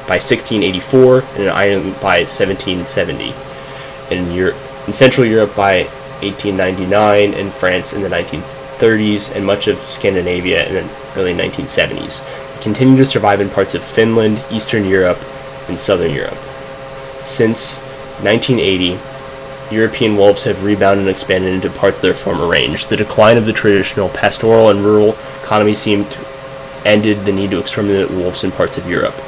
1684 and in Ireland by 1770. In Central Europe by 1899, and France in the 1930s, and much of Scandinavia in the early 1970s. They continue to survive in parts of Finland, Eastern Europe, and Southern Europe. Since 1980, European wolves have rebounded and expanded into parts of their former range. The decline of the traditional pastoral and rural economy seemed to ended the need to exterminate wolves in parts of Europe.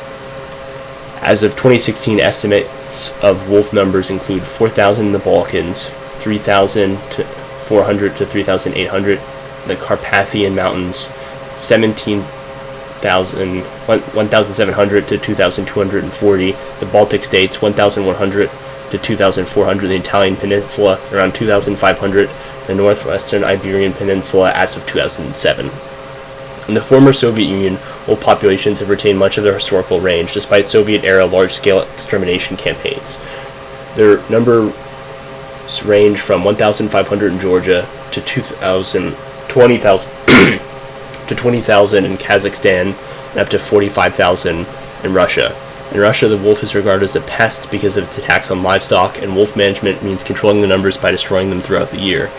As of 2016, estimates of wolf numbers include 4,000 in the Balkans, 3,400 to 3,800 in the Carpathian Mountains, 1,700 to 2,240 the Baltic states, 1,100 to 2,400 the Italian Peninsula, around 2,500 the northwestern Iberian Peninsula as of 2007. In the former Soviet Union, wolf populations have retained much of their historical range, despite Soviet-era large-scale extermination campaigns. Their numbers range from 1,500 in Georgia to 20,000 to 20,000 in Kazakhstan, and up to 45,000 in Russia. In Russia, the wolf is regarded as a pest because of its attacks on livestock, and wolf management means controlling the numbers by destroying them throughout the year.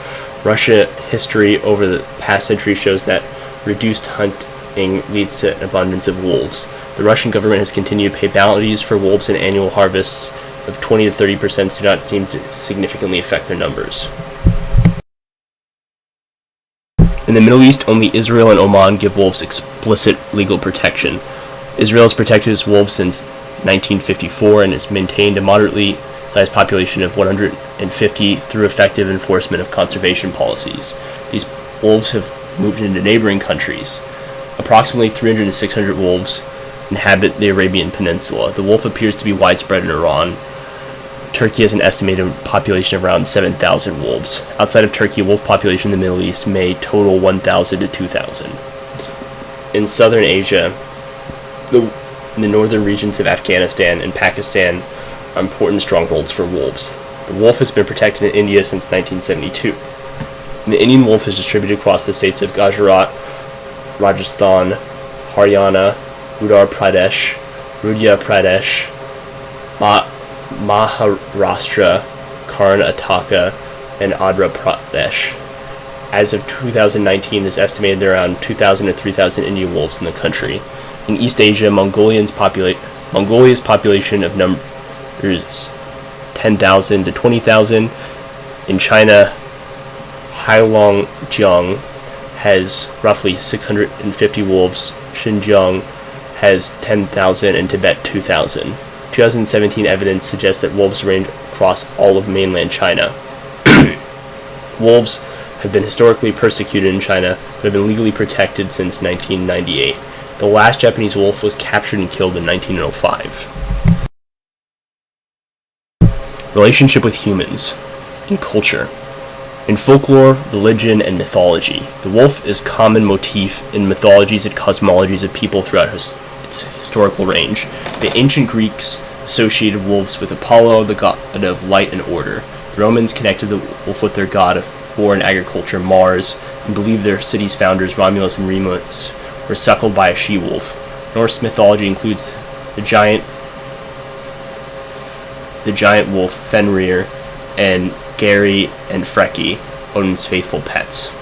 Russia history over the past century shows that reduced hunting leads to an abundance of wolves. The Russian government has continued to pay bounties for wolves, and annual harvests of 20 to 30% do not seem to significantly affect their numbers. In the Middle East, only Israel and Oman give wolves explicit legal protection. Israel has protected its wolves since 1954 and has maintained a moderately sized population of 150 through effective enforcement of conservation policies. These wolves have moved into neighboring countries. Approximately 300 to 600 wolves inhabit the Arabian Peninsula. The wolf appears to be widespread in Iran. Turkey has an estimated population of around 7,000 wolves. Outside of Turkey, wolf population in the Middle East may total 1,000 to 2,000. In southern Asia, the northern regions of Afghanistan and Pakistan are important strongholds for wolves. The wolf has been protected in India since 1972. The Indian wolf is distributed across the states of Gujarat, Rajasthan, Haryana, Uttar Pradesh, Madhya Pradesh, Maharashtra, Karnataka, and Andhra Pradesh. As of 2019, it is estimated there are around 2,000 to 3,000 Indian wolves in the country. In East Asia, Mongolia's population of numbers 10,000 to 20,000. In China, Heilongjiang has roughly 650 wolves. Xinjiang has 10,000 and Tibet 2,000. 2017 evidence suggests that wolves range across all of mainland China. Wolves have been historically persecuted in China, but have been legally protected since 1998. The last Japanese wolf was captured and killed in 1905. Relationship with humans and culture. In folklore, religion, and mythology, the wolf is a common motif in mythologies and cosmologies of people throughout its historical range. The ancient Greeks associated wolves with Apollo, the god of light and order. The Romans connected the wolf with their god of war and agriculture, Mars, and believed their city's founders, Romulus and Remus, were suckled by a she-wolf. Norse mythology includes the giant wolf Fenrir and Geri and Freki, Odin's faithful pets.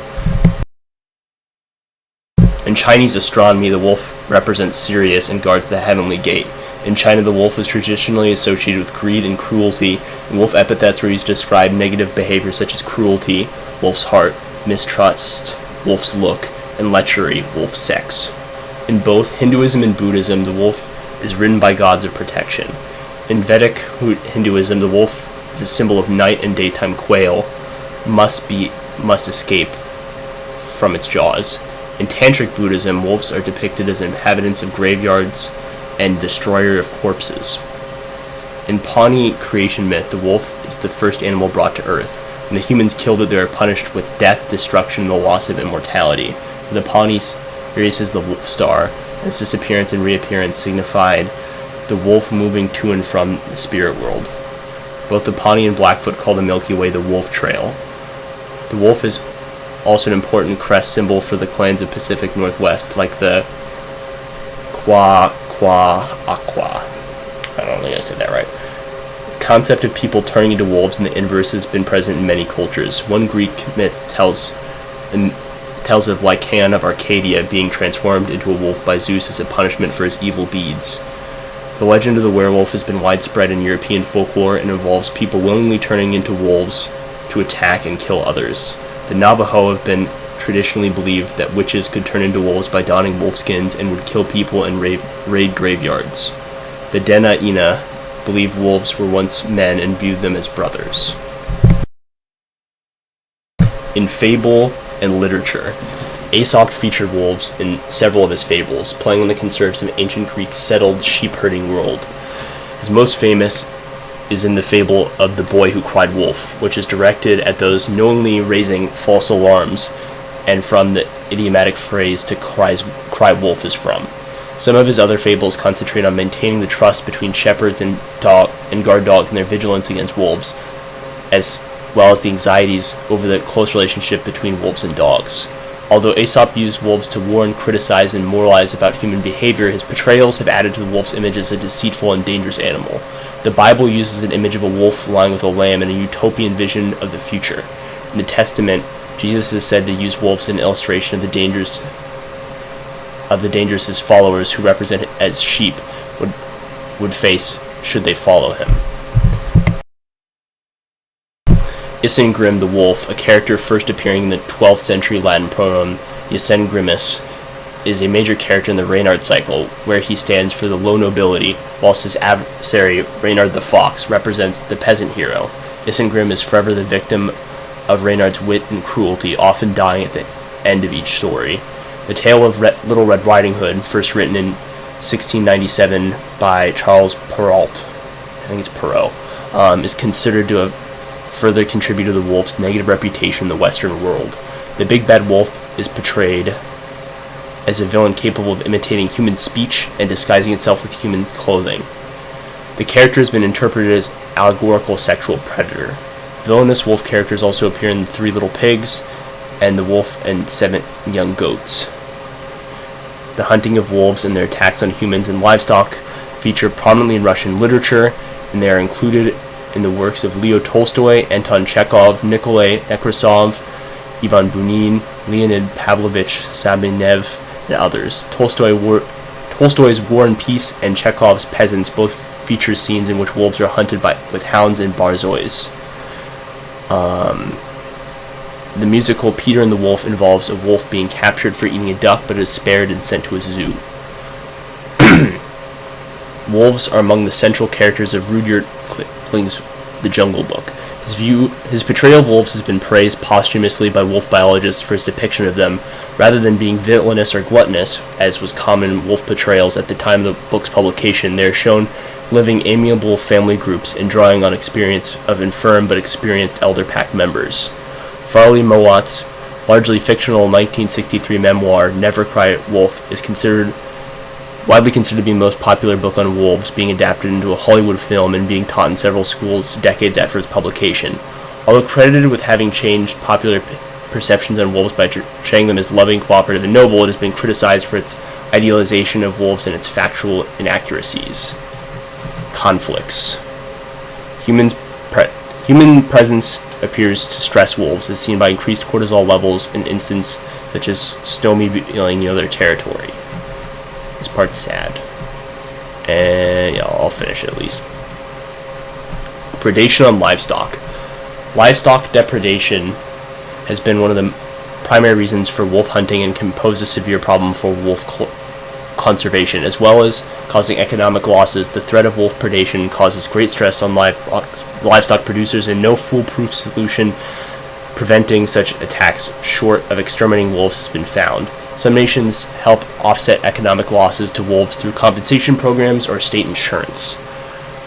In Chinese astronomy, the wolf represents Sirius and guards the heavenly gate. In China, the wolf is traditionally associated with greed and cruelty, and wolf epithets were used to describe negative behavior such as cruelty, wolf's heart, mistrust, wolf's look, and lechery, wolf's sex. In both Hinduism and Buddhism, the wolf is ridden by gods of protection. In Vedic Hinduism, the wolf is a symbol of night and daytime quail must escape from its jaws. In Tantric Buddhism, wolves are depicted as inhabitants of graveyards and destroyer of corpses. In Pawnee creation myth, the wolf is the first animal brought to earth. When the humans killed it, they are punished with death, destruction, and the loss of immortality. For the Pawnee, Sirius is the wolf star, and its disappearance and reappearance signified the wolf moving to and from the spirit world. Both the Pawnee and Blackfoot call the Milky Way the Wolf Trail. The wolf is also an important crest symbol for the clans of Pacific Northwest, like the Aqua. I don't think I said that right. The concept of people turning into wolves in the inverse has been present in many cultures. One Greek myth tells of Lycaon of Arcadia being transformed into a wolf by Zeus as a punishment for his evil deeds. The legend of the werewolf has been widespread in European folklore and involves people willingly turning into wolves to attack and kill others. The Navajo have been traditionally believed that witches could turn into wolves by donning wolfskins and would kill people and raid graveyards. The Dena'ina believed wolves were once men and viewed them as brothers. In fable and literature, Aesop featured wolves in several of his fables, playing on the concerns of ancient Greek settled sheep-herding world. His most famous is in the fable of the boy who cried wolf, which is directed at those knowingly raising false alarms, and from the idiomatic phrase to cry wolf is from. Some of his other fables concentrate on maintaining the trust between shepherds and guard dogs and their vigilance against wolves, as well as the anxieties over the close relationship between wolves and dogs. Although Aesop used wolves to warn, criticize, and moralize about human behavior, his portrayals have added to the wolf's image as a deceitful and dangerous animal. The Bible uses an image of a wolf lying with a lamb in a utopian vision of the future. In the Testament, Jesus is said to use wolves as an illustration of the dangers his followers, who represent as sheep, would face should they follow him. Isengrim the Wolf, a character first appearing in the 12th century Latin proem Isengrimus, is a major character in the Reynard cycle, where he stands for the low nobility, whilst his adversary, Reynard the Fox, represents the peasant hero. Isengrim is forever the victim of Reynard's wit and cruelty, often dying at the end of each story. The tale of Little Red Riding Hood, first written in 1697 by Charles Perrault, I think it's Perrault, is considered to have further contributed to the wolf's negative reputation in the Western world. The big bad wolf is portrayed as a villain capable of imitating human speech and disguising itself with human clothing. The character has been interpreted as allegorical sexual predator. Villainous wolf characters also appear in Three Little Pigs and The Wolf and Seven Young Goats. The hunting of wolves and their attacks on humans and livestock feature prominently in Russian literature, and they are included in the works of Leo Tolstoy, Anton Chekhov, Nikolai Nekrasov, Ivan Bunin, Leonid Pavlovich Sabinev, and others. Tolstoy's War and Peace and Chekhov's Peasants both feature scenes in which wolves are hunted with hounds and borzois. The musical Peter and the Wolf involves a wolf being captured for eating a duck, but is spared and sent to a zoo. Wolves are among the central characters of Rudyard Kipling's The Jungle Book. His portrayal of wolves has been praised posthumously by wolf biologists for his depiction of them, rather than being villainous or gluttonous, as was common in wolf portrayals at the time of the book's publication. They are shown living amiable family groups and drawing on experience of infirm but experienced elder pack members. Farley Mowat's largely fictional 1963 memoir, Never Cry Wolf, is widely considered to be the most popular book on wolves, being adapted into a Hollywood film and being taught in several schools decades after its publication. Although credited with having changed popular perceptions on wolves by portraying them as loving, cooperative, and noble, it has been criticized for its idealization of wolves and its factual inaccuracies. Conflicts. Human presence appears to stress wolves, as seen by increased cortisol levels in instances such as Snowy being their territory. This part's sad. And yeah, I'll finish it at least. Predation on livestock. Livestock depredation has been one of the primary reasons for wolf hunting and can pose a severe problem for wolf conservation, as well as causing economic losses. The threat of wolf predation causes great stress on livestock producers, and no foolproof solution preventing such attacks short of exterminating wolves has been found. Some nations help offset economic losses to wolves through compensation programs or state insurance.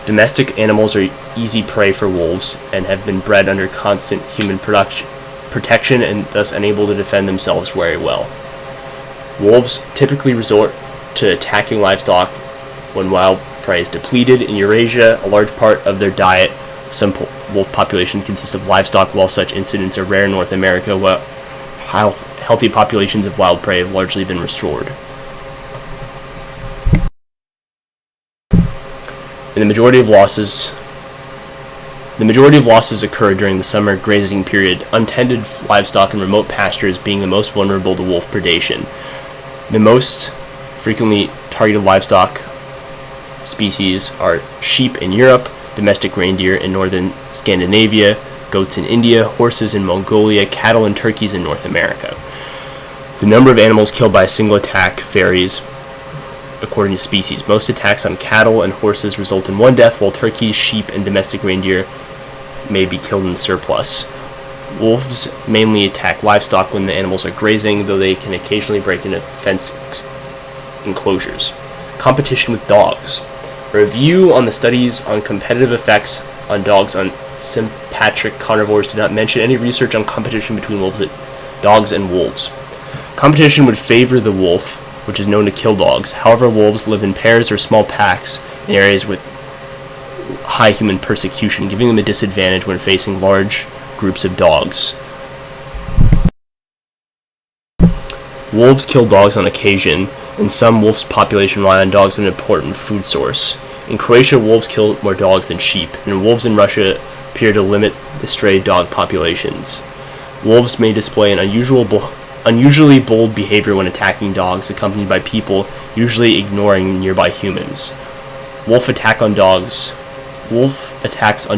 Domestic animals are easy prey for wolves and have been bred under constant human protection and thus unable to defend themselves very well. Wolves typically resort to attacking livestock when wild prey is depleted. In Eurasia, a large part of their diet, some wolf populations consist of livestock, while such incidents are rare in North America, where healthy populations of wild prey have largely been restored. And the majority of losses occur during the summer grazing period, untended livestock and remote pastures being the most vulnerable to wolf predation. The most frequently targeted livestock species are sheep in Europe, domestic reindeer in northern Scandinavia, goats in India, horses in Mongolia, cattle and turkeys in North America. The number of animals killed by a single attack varies according to species. Most attacks on cattle and horses result in one death, while turkeys, sheep, and domestic reindeer may be killed in surplus. Wolves mainly attack livestock when the animals are grazing, though they can occasionally break into fence enclosures. Competition with dogs. A review on the studies on competitive effects on dogs on sympatric carnivores did not mention any research on competition between dogs and wolves. Competition would favor the wolf, which is known to kill dogs. However, wolves live in pairs or small packs in areas with high human persecution, giving them a disadvantage when facing large groups of dogs. Wolves kill dogs on occasion, and some wolves' population rely on dogs as an important food source. In Croatia, wolves kill more dogs than sheep, and wolves in Russia appear to limit the stray dog populations. Wolves may display an unusually bold behavior when attacking dogs, accompanied by people usually ignoring nearby humans. Wolf attacks on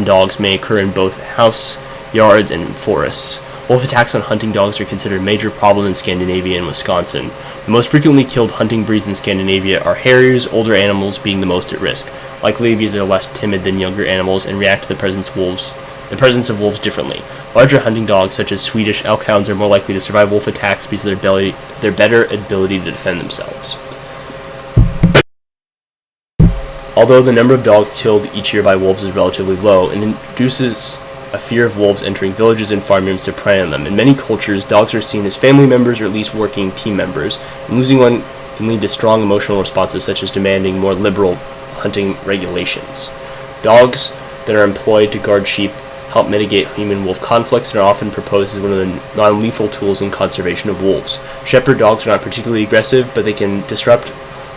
dogs may occur in both house yards, and forests. Wolf attacks on hunting dogs are considered a major problem in Scandinavia and Wisconsin. The most frequently killed hunting breeds in Scandinavia are harriers, older animals being the most at risk, likely because they're less timid than younger animals and react to the presence of wolves differently. Larger hunting dogs, such as Swedish elkhounds, are more likely to survive wolf attacks because of their better ability to defend themselves. Although the number of dogs killed each year by wolves is relatively low, it induces a fear of wolves entering villages and farmyards to prey on them. In many cultures, dogs are seen as family members or at least working team members, and losing one can lead to strong emotional responses such as demanding more liberal hunting regulations. Dogs that are employed to guard sheep help mitigate human-wolf conflicts and are often proposed as one of the non-lethal tools in conservation of wolves. Shepherd dogs are not particularly aggressive, but they can disrupt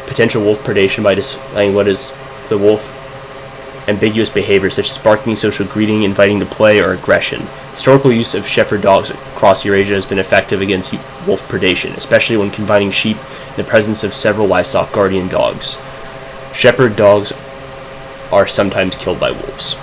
potential wolf predation by displaying what is the wolf ambiguous behavior such as barking, social greeting, inviting to play, or aggression. Historical use of shepherd dogs across Eurasia has been effective against wolf predation, especially when confining sheep in the presence of several livestock guardian dogs. Shepherd dogs are sometimes killed by wolves.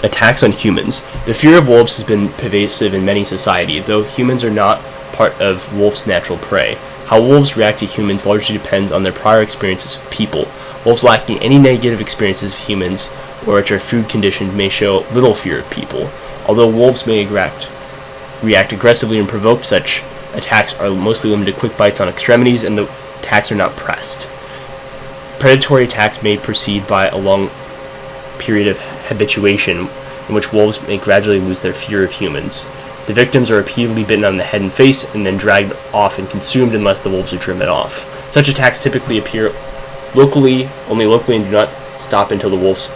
Attacks on humans. The fear of wolves has been pervasive in many societies, though humans are not part of wolves' natural prey. How wolves react to humans largely depends on their prior experiences with people. Wolves lacking any negative experiences with humans, or which are food conditioned, may show little fear of people. Although wolves may react aggressively and provoke, such attacks are mostly limited to quick bites on extremities, and the attacks are not pressed. Predatory attacks may proceed by a long period of habituation, in which wolves may gradually lose their fear of humans. The victims are repeatedly bitten on the head and face, and then dragged off and consumed unless the wolves are driven off. Such attacks typically appear only locally, and do not stop until the wolves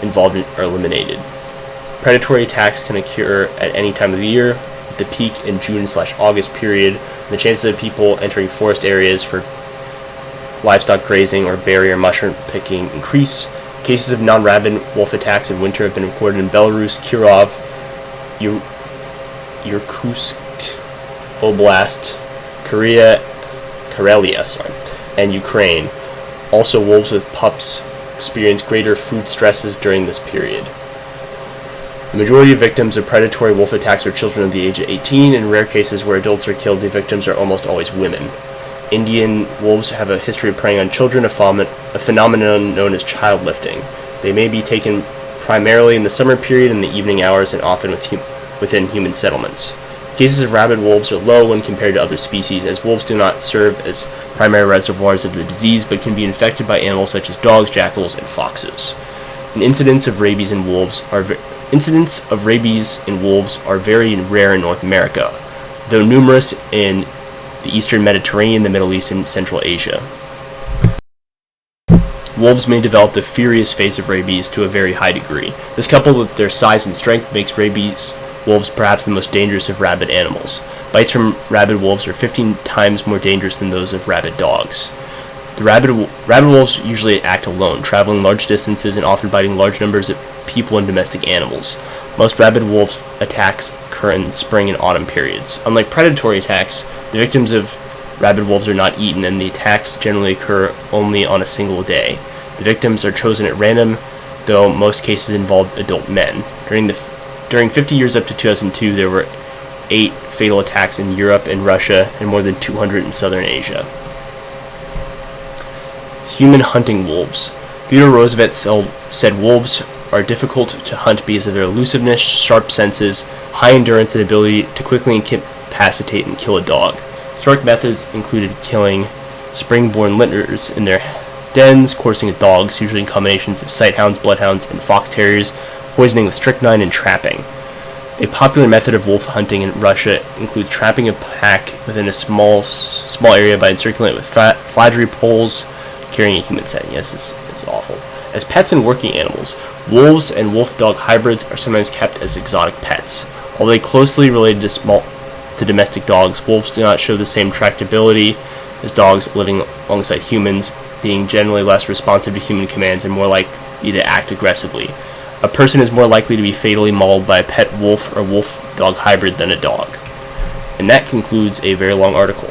involved are eliminated. Predatory attacks can occur at any time of the year, with the peak in June/August period, and the chances of people entering forest areas for livestock grazing or berry or mushroom picking increase. Cases of non-rabid wolf attacks in winter have been recorded in Belarus, Kirov, Irkutsk Oblast, Karelia, and Ukraine. Also, wolves with pups experience greater food stresses during this period. The majority of victims of predatory wolf attacks are children of the age of 18. In rare cases where adults are killed, the victims are almost always women. Indian wolves have a history of preying on children, a phenomenon known as child lifting. They may be taken primarily in the summer period in the evening hours and often within human settlements. Cases of rabid wolves are low when compared to other species, as wolves do not serve as primary reservoirs of the disease, but can be infected by animals such as dogs, jackals, and foxes. Incidents of rabies in wolves are very rare in North America, though numerous in the eastern Mediterranean, the Middle East, and Central Asia. Wolves may develop the furious phase of rabies to a very high degree. This, coupled with their size and strength, makes rabies wolves perhaps the most dangerous of rabid animals. Bites from rabid wolves are 15 times more dangerous than those of rabid dogs. The rabid wolves usually act alone, traveling large distances and often biting large numbers of people and domestic animals. Most rabid wolf attacks occur in spring and autumn periods. Unlike predatory attacks, the victims of rabid wolves are not eaten, and the attacks generally occur only on a single day. The victims are chosen at random, though most cases involve adult men. During 50 years up to 2002, there were 8 fatal attacks in Europe and Russia, and more than 200 in southern Asia. Human hunting wolves. Theodore Roosevelt said wolves are difficult to hunt because of their elusiveness, sharp senses, high endurance, and ability to quickly incapacitate and kill a dog. Historic methods included killing spring-born litters in their dens, coursing with dogs, usually in combinations of sighthounds, bloodhounds, and fox terriers, poisoning with strychnine, and trapping. A popular method of wolf hunting in Russia includes trapping a pack within a small area by encircling it with flageolet poles, carrying a human setting. Yes, it's awful. As pets and working animals, wolves and wolf-dog hybrids are sometimes kept as exotic pets. Although closely related to domestic dogs, wolves do not show the same tractability as dogs living alongside humans, being generally less responsive to human commands and more likely to act aggressively. A person is more likely to be fatally mauled by a pet wolf or wolf-dog hybrid than a dog. And that concludes a very long article.